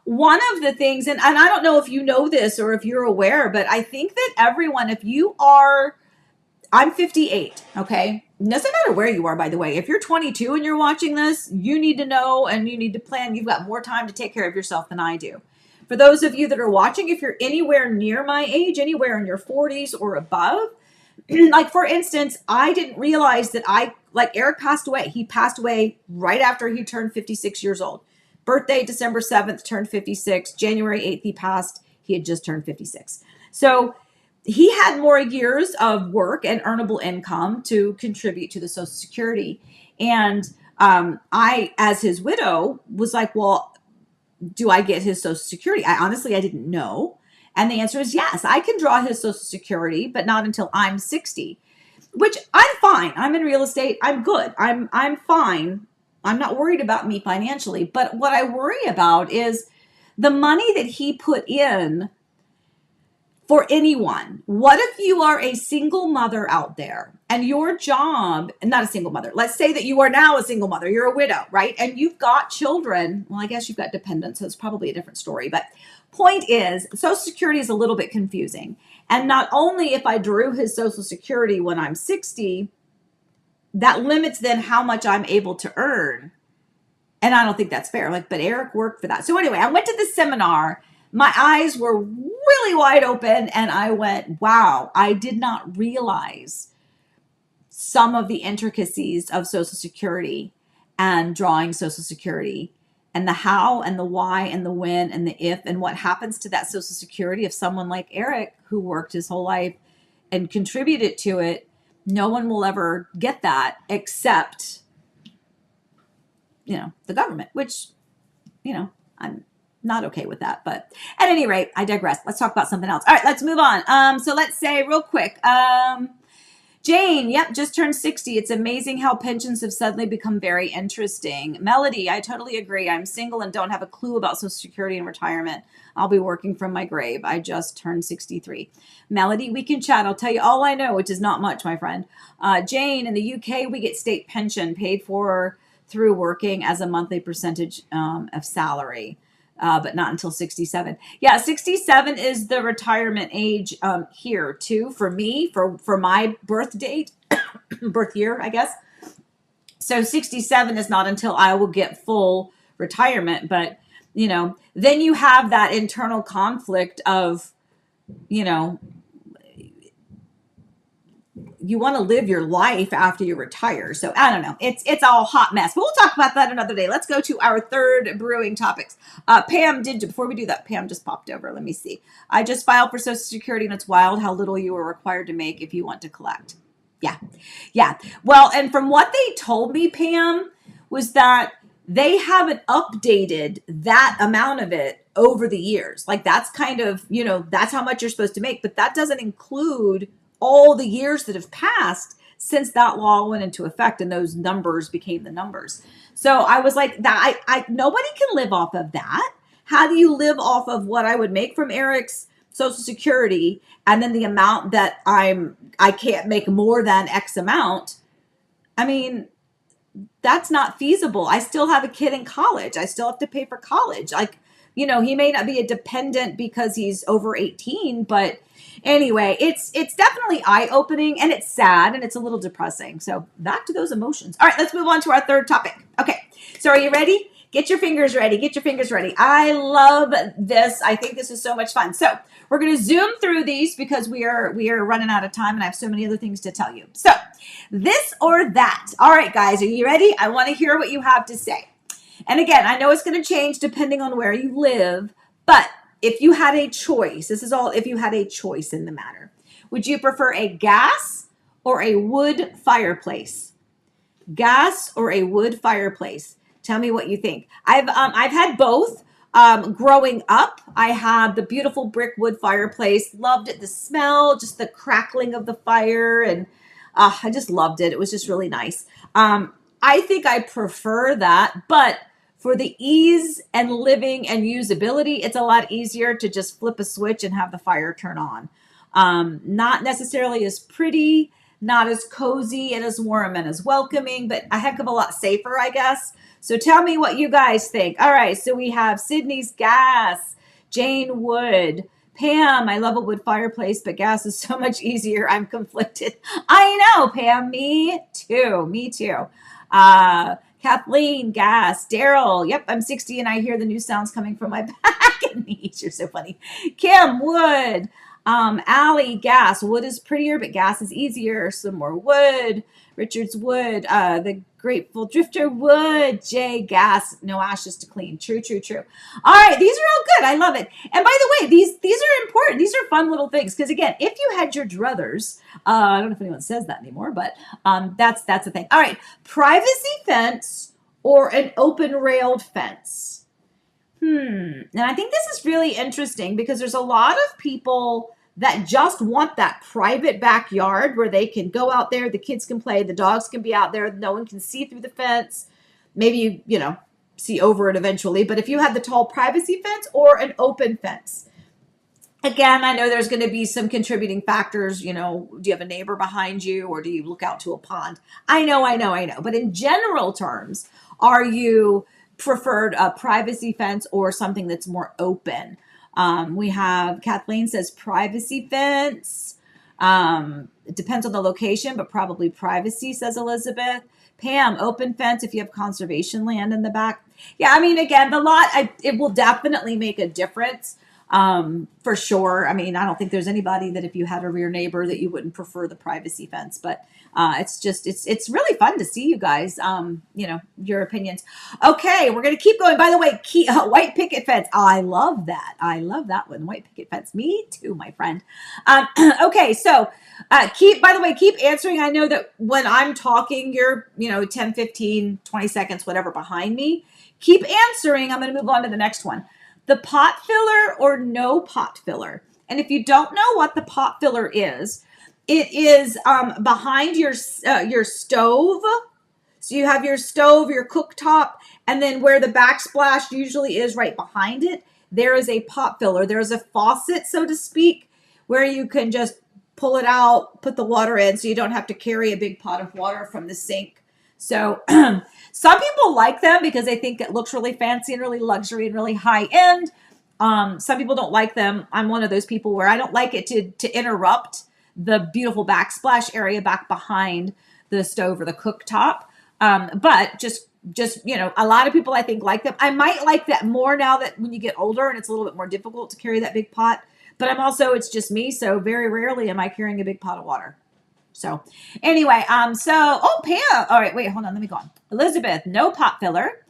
One of the things, and I don't know if you know this or if you're aware, but I think that everyone, if you are, I'm 58, okay? It doesn't matter where you are, by the way. If you're 22 and you're watching this, you need to know and you need to plan. You've got more time to take care of yourself than I do. For those of you that are watching, if you're anywhere near my age, anywhere in your 40s or above, like for instance, I didn't realize that like Eric passed away. He passed away right after he turned 56 years old. Birthday, December 7th, turned 56. January 8th, he passed. He had just turned 56. So he had more years of work and earnable income to contribute to the Social Security. And I, as his widow, was like, well, do I get his Social Security? I didn't know. And the answer is yes, I can draw his Social Security, but not until I'm 60, which I'm fine. I'm in real estate. I'm good. I'm fine. I'm not worried about me financially. But what I worry about is the money that he put in for anyone. What if you are a single mother out there and your job, not a single mother, let's say that you are now a single mother, you're a widow, right? And you've got children. Well, I guess you've got dependents, so it's probably a different story. But point is, Social Security is a little bit confusing. And not only if I drew his Social Security when I'm 60, that limits then how much I'm able to earn. And I don't think that's fair. But Eric worked for that. So anyway, I went to this seminar. My eyes were really wide open and I went, wow, I did not realize some of the intricacies of Social Security and drawing Social Security and the how and the why and the when and the if and what happens to that Social Security if someone like Eric, who worked his whole life and contributed to it, no one will ever get that except, the government, which, I'm not okay with that. But at any rate, I digress. Let's talk about something else. All right, let's move on. So let's say real quick, Jane, yep, just turned 60. It's amazing how pensions have suddenly become very interesting. Melody, I totally agree. I'm single and don't have a clue about Social Security and retirement. I'll be working from my grave. I just turned 63. Melody, we can chat. I'll tell you all I know, which is not much, my friend. Jane, in the UK, we get state pension paid for through working as a monthly percentage of salary. But not until 67. Yeah, 67 is the retirement age here too for me, for my birth date, birth year, I guess. So 67 is not until I will get full retirement. But, then you have that internal conflict of, you want to live your life after you retire. So I don't know. It's all hot mess. But we'll talk about that another day. Let's go to our third brewing topics. Pam before we do that, Pam just popped over. Let me see. I just filed for Social Security and it's wild how little you are required to make if you want to collect. Yeah. Well, and from what they told me, Pam, was that they haven't updated that amount of it over the years. That's kind of, that's how much you're supposed to make, but that doesn't include all the years that have passed since that law went into effect and those numbers became the numbers. So I was like, that nobody can live off of that. How do you live off of what I would make from Eric's Social Security and then the amount that I can't make more than X amount? I mean, that's not feasible. I still have a kid in college. I still have to pay for college. He may not be a dependent because he's over 18, but anyway, it's definitely eye-opening and it's sad and it's a little depressing. So back to those emotions. All right, let's move on to our third topic. Okay, so are you ready? Get your fingers ready. Get your fingers ready. I love this. I think this is so much fun. So we're going to zoom through these because we are running out of time and I have so many other things to tell you. So this or that. All right, guys, are you ready? I want to hear what you have to say. And again, I know it's going to change depending on where you live, but if you had a choice, this is all if you had a choice in the matter, would you prefer a gas or a wood fireplace? Gas or a wood fireplace? Tell me what you think. I've had both. Growing up, I had the beautiful brick wood fireplace. Loved it. The smell, just the crackling of the fire, and I just loved it. It was just really nice. I think I prefer that, but for the ease and living and usability, it's a lot easier to just flip a switch and have the fire turn on. Not necessarily as pretty, not as cozy and as warm and as welcoming, but a heck of a lot safer, I guess. So tell me what you guys think. All right, so we have Sydney's gas, Jane wood, Pam, I love a wood fireplace, but gas is so much easier. I'm conflicted. I know, Pam, me too, me too. Kathleen, gas, Daryl, yep, I'm 60 and I hear the new sounds coming from my back and knees. You're so funny. Kim, wood. Allie, gas. Wood is prettier, but gas is easier. Some more wood. Richard's wood. The Grateful Drifter, wood. Jay, gas. No ashes to clean. True, true, true. All right, these are all good. I love it. And by the way, these are important. These are fun little things because again, if you had your druthers, I don't know if anyone says that anymore, but that's the thing. All right, privacy fence or an open railed fence. And I think this is really interesting because there's a lot of people that just want that private backyard where they can go out there, the kids can play, the dogs can be out there, no one can see through the fence. Maybe you see over it eventually, but if you have the tall privacy fence or an open fence, again, I know there's going to be some contributing factors. Do you have a neighbor behind you or do you look out to a pond? I know. But in general terms, are you preferred a privacy fence or something that's more open? We have Kathleen says privacy fence. It depends on the location, but probably privacy, says Elizabeth. Pam, open fence if you have conservation land in the back. Yeah, I mean, again, the lot, it will definitely make a difference. For sure. I mean, I don't think there's anybody that if you had a rear neighbor that you wouldn't prefer the privacy fence, but it's really fun to see you guys, your opinions. Okay, we're going to keep going. By the way, white picket fence. Oh, I love that. I love that one. White picket fence. Me too, my friend. Okay, so keep answering. I know that when I'm talking, you're, 10, 15, 20 seconds, whatever behind me. Keep answering. I'm going to move on to the next one. The pot filler or no pot filler. And if you don't know what the pot filler is, it is behind your stove. So you have your stove, your cooktop, and then where the backsplash usually is right behind it, there is a pot filler. There's a faucet, so to speak, where you can just pull it out, put the water in, so you don't have to carry a big pot of water from the sink. So some people like them because they think it looks really fancy and really luxury and really high end. Some people don't like them. I'm one of those people where I don't like it to interrupt the beautiful backsplash area back behind the stove or the cooktop. But just a lot of people I think like them. I might like that more now that when you get older and it's a little bit more difficult to carry that big pot. But it's just me. So very rarely am I carrying a big pot of water. So anyway, Pam, all right, wait, hold on, let me go on. Elizabeth, no pot filler.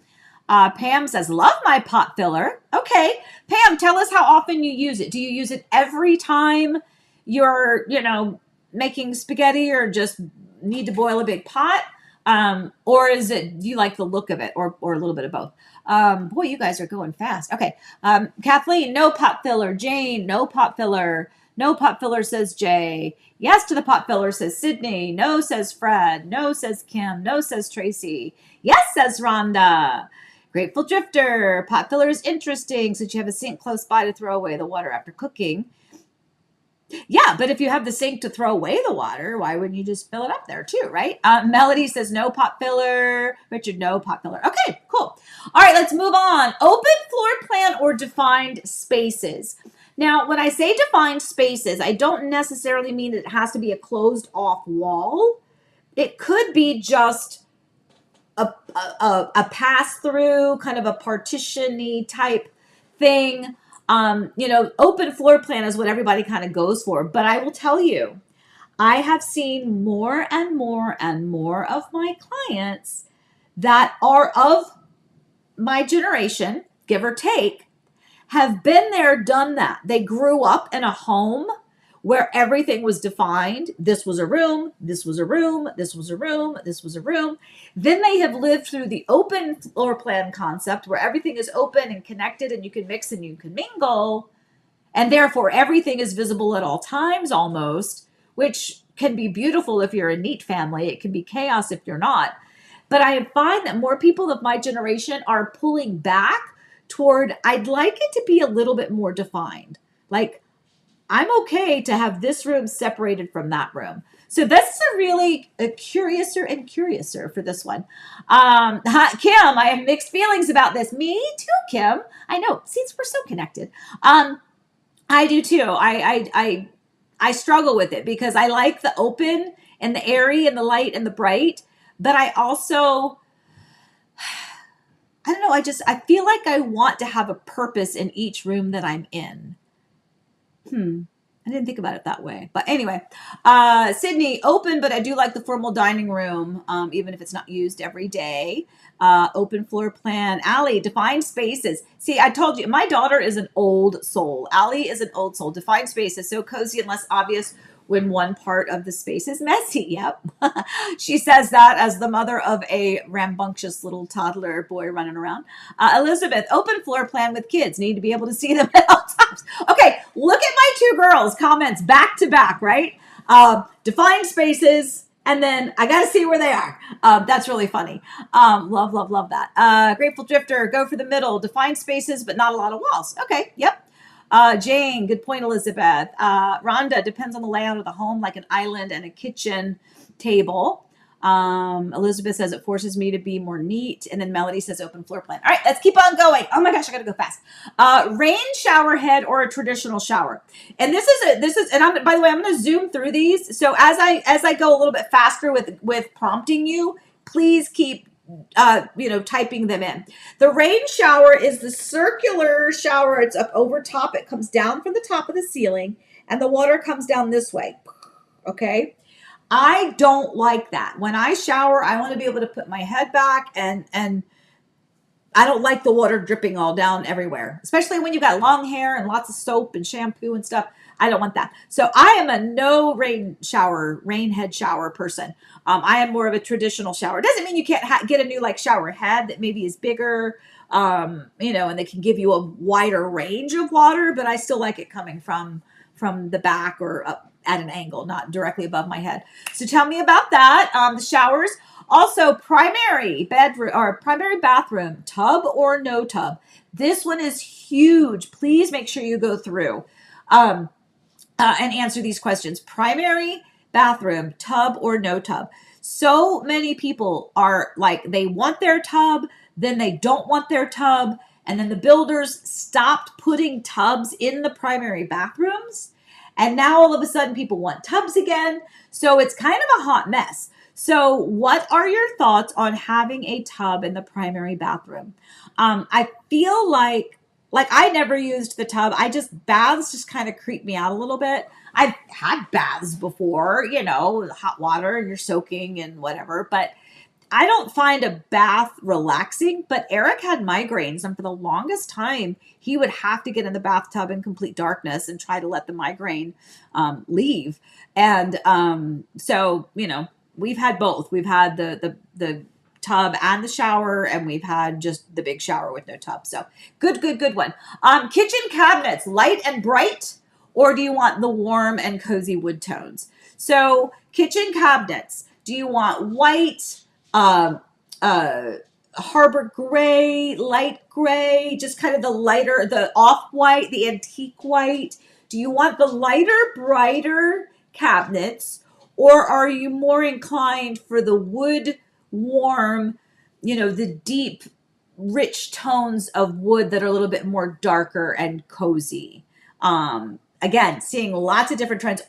Pam says, love my pot filler. Okay, Pam, tell us how often you use it. Do you use it every time you're, making spaghetti or just need to boil a big pot? Or do you like the look of it or a little bit of both? Boy, you guys are going fast. Okay. Kathleen, no pot filler. Jane, no pot filler. No pot filler, says Jay. Yes to the pot filler, says Sydney. No, says Fred. No, says Kim. No, says Tracy. Yes, says Rhonda. Grateful Drifter. Pot filler is interesting since you have a sink close by to throw away the water after cooking. Yeah, but if you have the sink to throw away the water, why wouldn't you just fill it up there too, right? Melody says no pot filler. Richard, no pot filler. Okay, cool. All right, let's move on. Open floor plan or defined spaces. Now, when I say defined spaces, I don't necessarily mean it has to be a closed off wall. It could be just a pass through, kind of a partition-y type thing. Open floor plan is what everybody kind of goes for. But I will tell you, I have seen more and more and more of my clients that are of my generation, give or take, have been there, done that. They grew up in a home where everything was defined. This was a room, this was a room, this was a room, this was a room. Then they have lived through the open floor plan concept where everything is open and connected and you can mix and you can mingle. And therefore, everything is visible at all times almost, which can be beautiful if you're a neat family. It can be chaos if you're not. But I find that more people of my generation are pulling back toward, I'd like it to be a little bit more defined. Like, I'm okay to have this room separated from that room. So this is a really curiouser and curiouser for this one. Kim, I have mixed feelings about this. Me too, Kim. I know. See, we're so connected. I do too. I struggle with it because I like the open and the airy and the light and the bright, but I also, I don't know. I feel like I want to have a purpose in each room that I'm in. I didn't think about it that way. But anyway, Sydney, open, but I do like the formal dining room, even if it's not used every day. Open floor plan. Allie, defined spaces. See, I told you, my daughter is an old soul. Allie is an old soul. Defined spaces, so cozy and less obvious when one part of the space is messy. Yep. She says that as the mother of a rambunctious little toddler boy running around. Elizabeth, open floor plan with kids. Need to be able to see them at all times. Okay, look at my two girls' comments back to back, right? Defined spaces, and then I got to see where they are. That's really funny. Love that. Grateful Drifter, go for the middle. Defined spaces, but not a lot of walls. Okay, yep. Jane, good point, Elizabeth. Rhonda, depends on the layout of the home, like an island and a kitchen table. Elizabeth says it forces me to be more neat. And then Melody says open floor plan. All right, let's keep on going. Oh my gosh, I gotta go fast. Rain shower head or a traditional shower. And this is, and I'm, by the way, I'm gonna zoom through these. So as I go a little bit faster with prompting you, please keep typing them in. The rain shower is the circular shower. It's up over top. It comes down from the top of the ceiling and the water comes down this way. Okay. I don't like that. When I shower, I want to be able to put my head back and I don't like the water dripping all down everywhere, especially when you've got long hair and lots of soap and shampoo and stuff. I don't want that. So I am a no rain head shower person. I am more of a traditional shower. Doesn't mean you can't get a new shower head that maybe is bigger, and they can give you a wider range of water, but I still like it coming from the back or up at an angle, not directly above my head. So tell me about that. The showers. Also, primary bedroom or primary bathroom, tub or no tub. This one is huge. Please make sure you go through and answer these questions. Primary bathroom, tub or no tub. So many people are like, they want their tub, then they don't want their tub, and then the builders stopped putting tubs in the primary bathrooms. And now all of a sudden people want tubs again. So it's kind of a hot mess. So what are your thoughts on having a tub in the primary bathroom? I feel like I never used the tub. Baths just kind of creep me out a little bit. I've had baths before, hot water and you're soaking and whatever, but I don't find a bath relaxing. But Eric had migraines, and for the longest time, he would have to get in the bathtub in complete darkness and try to let the migraine leave. And so, we've had both. We've had the tub and the shower, and we've had just the big shower with no tub. So good one. Kitchen cabinets, light and bright, or do you want the warm and cozy wood tones? So kitchen cabinets, do you want white, harbor gray, light gray, just kind of the lighter, the off-white, the antique white? Do you want the lighter, brighter cabinets, or are you more inclined for the wood, warm, the deep, rich tones of wood that are a little bit more darker and cozy? Again, seeing lots of different trends.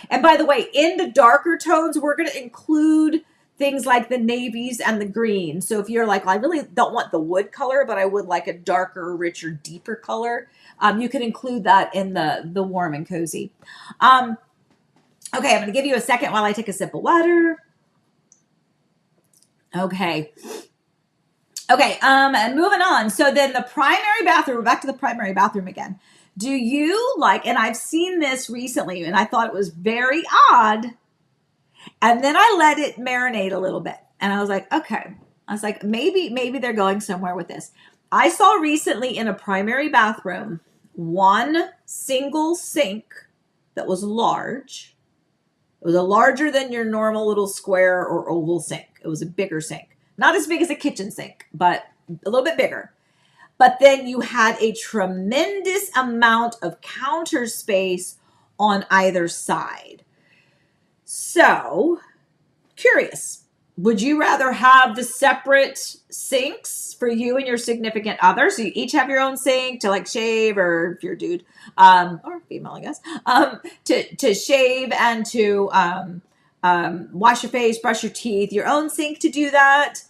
And by the way, in the darker tones, we're going to include things like the navies and the greens. So if you're like, well, I really don't want the wood color, but I would like a darker, richer, deeper color, you can include that in the warm and cozy. Okay, I'm going to give you a second while I take a sip of water. Okay. Okay, and moving on. So then the primary bathroom, we're back to the primary bathroom again. Do you like, and I've seen this recently and I thought it was very odd. And then I let it marinate a little bit. And I was like, okay. I was like, maybe they're going somewhere with this. I saw recently in a primary bathroom one single sink that was large. It was a larger than your normal little square or oval sink. It was a bigger sink. Not as big as a kitchen sink, but a little bit bigger. But then you had a tremendous amount of counter space on either side. So, curious, would you rather have the separate sinks for you and your significant other? So you each have your own sink to like shave, or if you're a dude, or female, I guess, to shave and to wash your face, brush your teeth, your own sink to do that,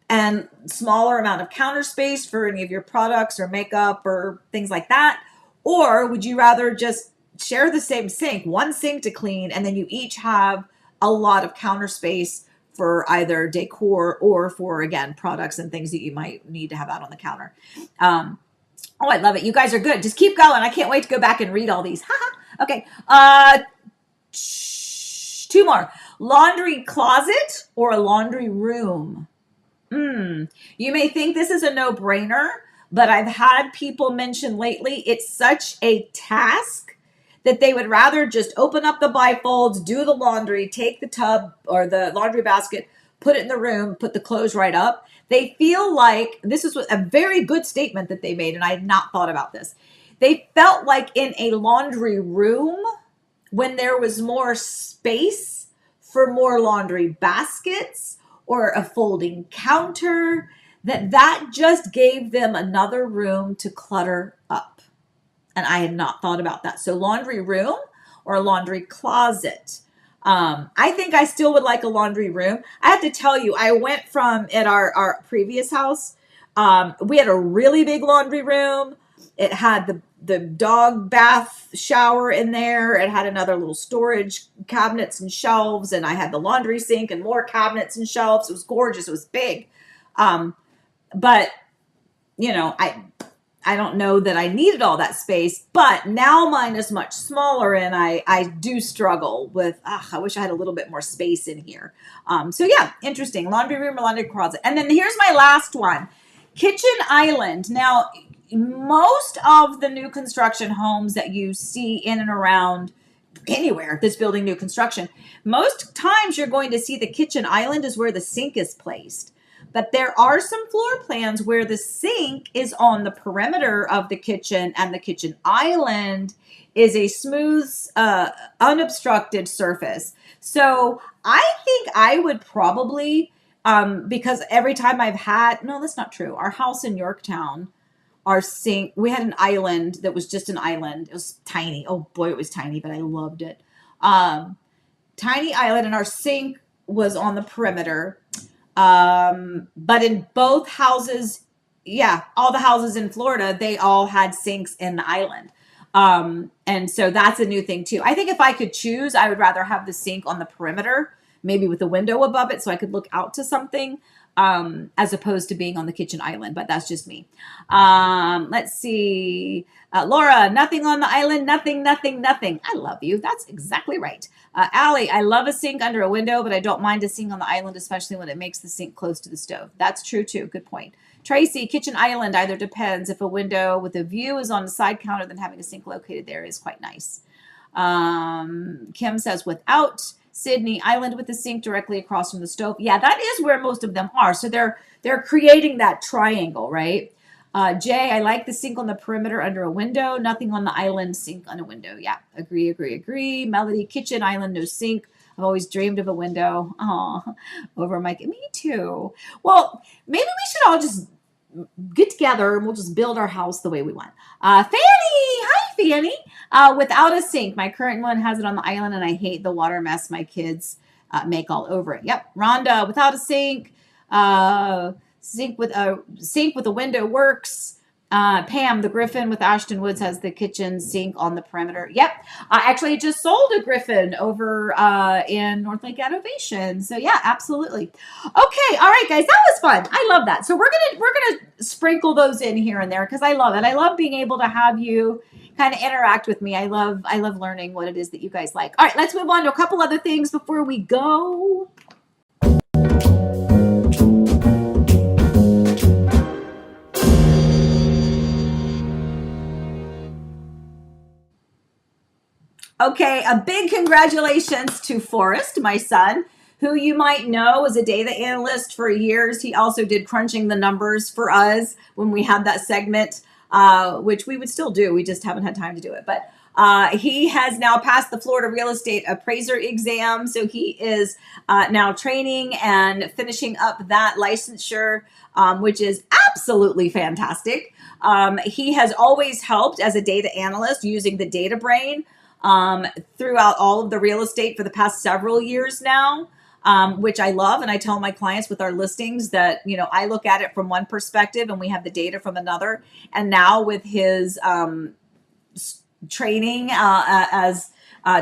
and smaller amount of counter space for any of your products or makeup or things like that? Or would you rather just share the same sink, one sink to clean, and then you each have a lot of counter space for either decor or for, again, products and things that you might need to have out on the counter? Oh, I love it. You guys are good. Just keep going. I can't wait to go back and read all these. Okay. Two more. Laundry closet or a laundry room? You may think this is a no-brainer, but I've had people mention lately it's such a task that they would rather just open up the bifolds, do the laundry, take the tub or the laundry basket, put it in the room, put the clothes right up. They feel like, this is a very good statement that they made, and I had not thought about this. They felt like in a laundry room, when there was more space for more laundry baskets or a folding counter, that just gave them another room to clutter up. And I had not thought about that. So laundry room or a laundry closet. I think I still would like a laundry room. I have to tell you, I went from at our previous house, we had a really big laundry room. It had the dog bath shower in there. It had another little storage cabinets and shelves, and I had the laundry sink and more cabinets and shelves. It was gorgeous. It was big. But I don't know that I needed all that space, but now mine is much smaller, and I do struggle with, I wish I had a little bit more space in here. So yeah, interesting. Laundry room or laundry closet. And then here's my last one. Kitchen island. Now, most of the new construction homes that you see in and around anywhere that's building new construction, most times you're going to see the kitchen island is where the sink is placed. But there are some floor plans where the sink is on the perimeter of the kitchen and the kitchen island is a smooth, unobstructed surface. So I think I would probably, because every time no, that's not true. Our house in Yorktown, our sink, we had an island that was just an island. It was tiny. Oh boy, it was tiny, but I loved it. Tiny island, and our sink was on the perimeter. But in both houses, all the houses in Florida, they all had sinks in the island. And so that's a new thing too. I think if I could choose, I would rather have the sink on the perimeter, maybe with a window above it so I could look out to something, as opposed to being on the kitchen island, but that's just me. Let's see. Laura, nothing on the island, nothing. I love you. That's exactly right. Allie, I love a sink under a window, but I don't mind a sink on the island, especially when it makes the sink close to the stove. That's true too. Good point. Tracy, kitchen island either depends. If a window with a view is on the side counter, then having a sink located there is quite nice. Kim says without. Sydney, island with the sink directly across from the stove. Yeah, that is where most of them are. So they're creating that triangle, right? Jay, I like the sink on the perimeter under a window. Nothing on the island, sink on a window. Yeah, agree. Melody, kitchen, island, no sink. I've always dreamed of a window. Oh, over my, me too. Well, maybe we should all just get together and we'll just build our house the way we want. Fanny, hi Fanny. Without a sink, my current one has it on the island, and I hate the water mess my kids make all over it. Yep, Rhonda, without a sink, sink with a window works. Pam, the Griffin with Ashton Woods has the kitchen sink on the perimeter. Yep. I actually just sold a Griffin over in North Lake Innovation. So yeah, absolutely. Okay. All right, guys. That was fun. I love that. So we're gonna sprinkle those in here and there because I love it. I love being able to have you kind of interact with me. I love learning what it is that you guys like. All right, let's move on to a couple other things before we go. Okay, a big congratulations to Forrest, my son, who you might know is a data analyst for years. He also did crunching the numbers for us when we had that segment, which we would still do. We just haven't had time to do it. But he has now passed the Florida Real Estate Appraiser exam. So he is now training and finishing up that licensure, which is absolutely fantastic. He has always helped as a data analyst using the data brain throughout all of the real estate for the past several years now, which I love. And I tell my clients with our listings that, you know, I look at it from one perspective and we have the data from another. And now with his training as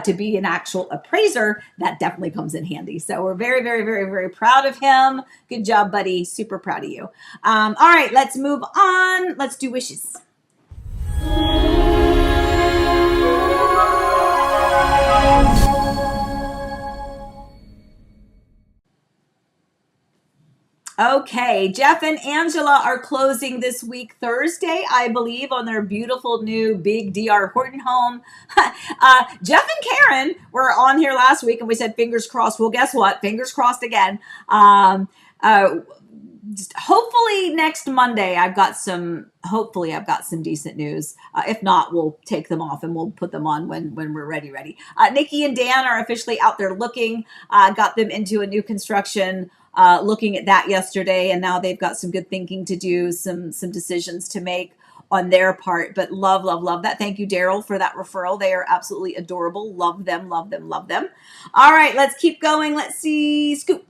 to be an actual appraiser, that definitely comes in handy. So we're very, very, very, very proud of him. Good job, buddy. Super proud of you. All right, let's move on. Let's do wishes. Okay, Jeff and Angela are closing this week Thursday, I believe, on their beautiful new big DR Horton home. Jeff and Karen were on here last week and we said fingers crossed. Well, guess what? Fingers crossed again. Hopefully next Monday I've got some decent news. If not, we'll take them off and we'll put them on when we're ready. Nikki and Dan are officially out there looking, got them into a new construction, looking at that yesterday, and now they've got some good thinking to do, some decisions to make on their part. But love that. Thank you, Daryl, for that referral. They are absolutely adorable. Love them. All right, let's keep going. Let's see. Scoop.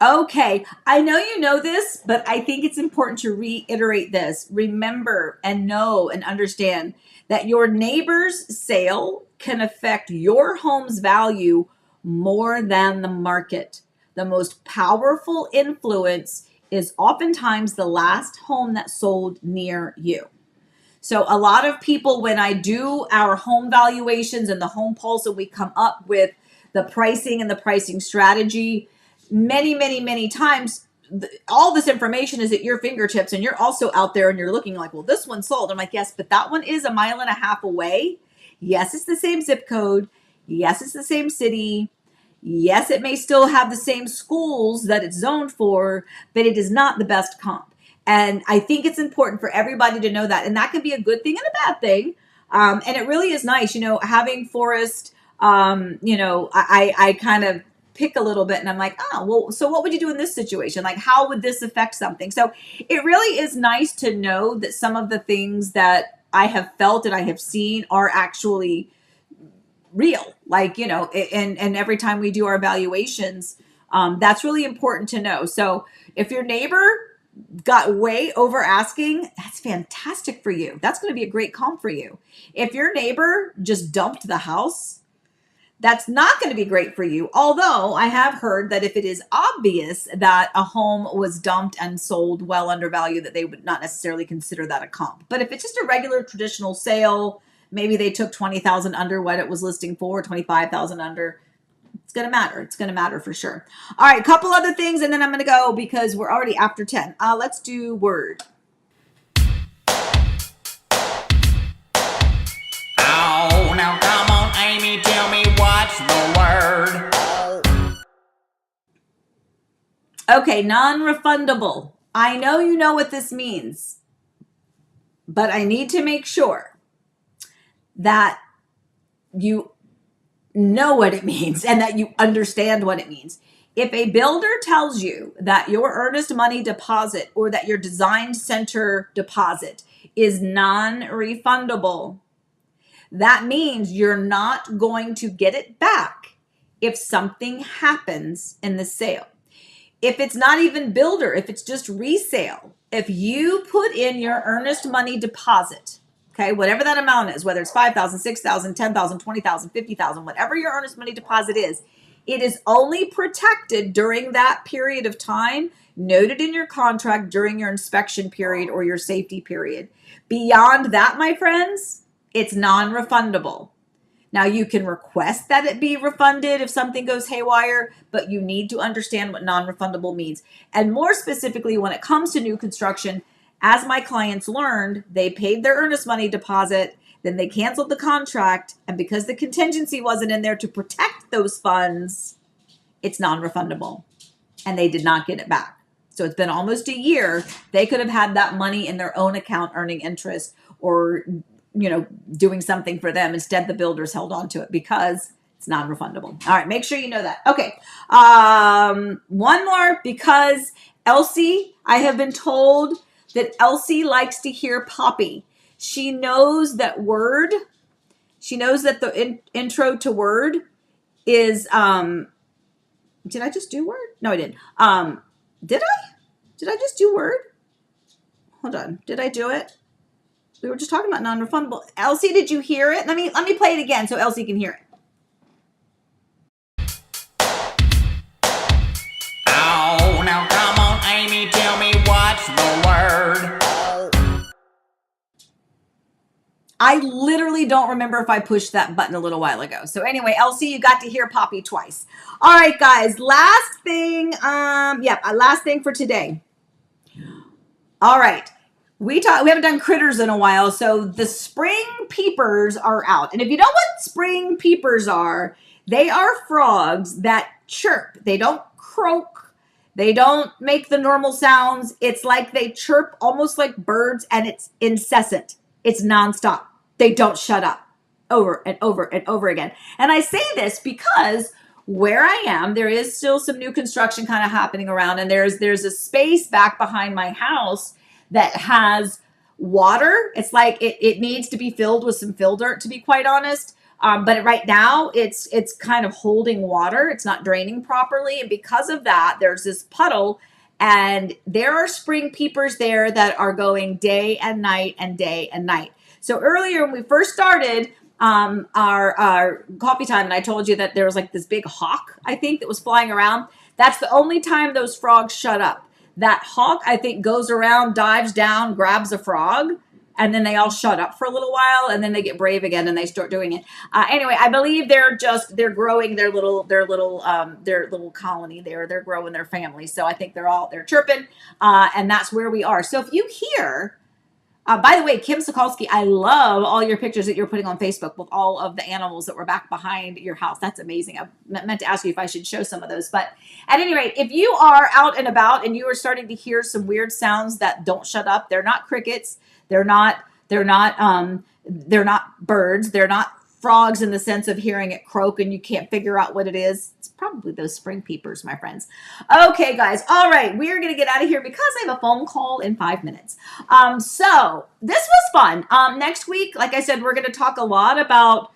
Okay, I know you know this, but I think it's important to reiterate this. Remember and know and understand that your neighbor's sale can affect your home's value more than the market. The most powerful influence is oftentimes the last home that sold near you. So a lot of people, when I do our home valuations and the home pulse and we come up with the pricing and the pricing strategy, many times, all this information is at your fingertips and you're also out there and you're looking like, well, this one sold. I'm like, yes, but that one is 1.5 miles away. Yes, it's the same zip code. Yes, it's the same city. Yes, it may still have the same schools that it's zoned for, but it is not the best comp. And I think it's important for everybody to know that. And that can be a good thing and a bad thing. And it really is nice, having Forrest, I kind of pick a little bit and I'm like, oh, well, so what would you do in this situation? Like, how would this affect something? So it really is nice to know that some of the things that I have felt and I have seen are actually real. Like, and every time we do our evaluations, that's really important to know. So if your neighbor got way over asking, that's fantastic for you. That's going to be a great comp for you. If your neighbor just dumped the house, that's not going to be great for you. Although I have heard that if it is obvious that a home was dumped and sold well under value, that they would not necessarily consider that a comp. But if it's just a regular traditional sale, maybe they took 20,000 under what it was listing for, 25,000 under, it's going to matter. It's going to matter for sure. All right, a couple other things, and then I'm going to go because we're already after 10. Let's do word. Oh, now come on, Amy, tell me what's the word. Okay, non-refundable. I know you know what this means, but I need to make sure that you know what it means and that you understand what it means. If a builder tells you that your earnest money deposit or that your design center deposit is non-refundable, That means you're not going to get it back if something happens in the sale. If it's not even builder, if it's just resale, if you put in your earnest money deposit, okay, whatever that amount is, whether it's 5,000, 6,000, 10,000, 20,000, 50,000, whatever your earnest money deposit is, it is only protected during that period of time noted in your contract during your inspection period or your safety period. Beyond that, my friends, it's non-refundable. Now, you can request that it be refunded if something goes haywire, but you need to understand what non-refundable means. And more specifically, when it comes to new construction, as my clients learned, they paid their earnest money deposit, then they canceled the contract, and because the contingency wasn't in there to protect those funds, it's non-refundable, and they did not get it back. So it's been almost a year. They could have had that money in their own account earning interest or doing something for them. Instead, the builders held on to it because it's non-refundable. All right, make sure you know that. Okay, one more, because Elsie, I have been told that Elsie likes to hear Poppy. She knows that word. She knows that the intro to word is, did I just do word? No, I didn't. Did I? Did I just do word? Hold on. Did I do it? We were just talking about non-refundable. Elsie, did you hear it? Let me play it again so Elsie can hear it. Oh, now come on, Amy, tell me what's the word. I literally don't remember if I pushed that button a little while ago. So anyway, Elsie, you got to hear Poppy twice. All right, guys, last thing. Last thing for today. All right. We haven't done critters in a while, so the spring peepers are out. And if you know what spring peepers are, they are frogs that chirp. They don't croak. They don't make the normal sounds. It's like they chirp almost like birds, and it's incessant. It's nonstop. They don't shut up over and over and over again. And I say this because where I am, there is still some new construction kind of happening around, and there's a space back behind my house that has water. It's like it needs to be filled with some fill dirt, to be quite honest. But right now it's kind of holding water. It's not draining properly. And because of that, there's this puddle, and there are spring peepers there that are going day and night and day and night. So earlier when we first started our coffee time, and I told you that there was like this big hawk, I think, that was flying around. That's the only time those frogs shut up. That hawk, I think, goes around, dives down, grabs a frog, and then they all shut up for a little while, and then they get brave again and they start doing it. Anyway, I believe they're growing their little colony there. They're growing their family. So I think they're chirping, and that's where we are. So if you hear, by the way, Kim Sokolsky, I love all your pictures that you're putting on Facebook with all of the animals that were back behind your house. That's amazing. I meant to ask you if I should show some of those. But at any rate, if you are out and about and you are starting to hear some weird sounds that don't shut up, they're not crickets. They're not birds. They're not frogs in the sense of hearing it croak and you can't figure out what it is. It's probably those spring peepers, my friends. Okay, guys. All right. We're going to get out of here because I have a phone call in 5 minutes. So this was fun. Next week, like I said, we're going to talk a lot about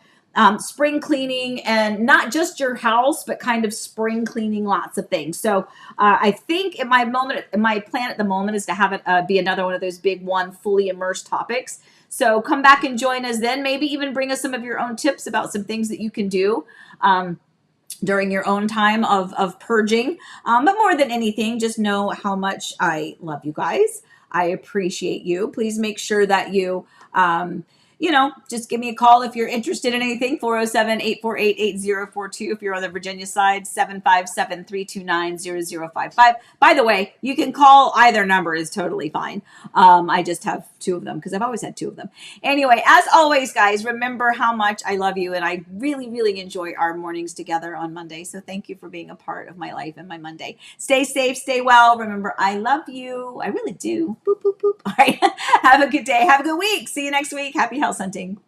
spring cleaning, and not just your house, but kind of spring cleaning lots of things. So I think my plan at the moment is to have it be another one of those big fully immersed topics. So come back and join us then. Maybe even bring us some of your own tips about some things that you can do during your own time of purging. But more than anything, just know how much I love you guys. I appreciate you. Please make sure that you just give me a call if you're interested in anything. 407-848-8042. If you're on the Virginia side, 757-329-0055. By the way, you can call either number, is totally fine. I just have two of them because I've always had two of them. Anyway, as always, guys, remember how much I love you, and I really, really enjoy our mornings together on Monday. So thank you for being a part of my life and my Monday. Stay safe, stay well. Remember, I love you. I really do. Boop, boop, boop. All right. Have a good day. Have a good week. See you next week. Happy house hunting.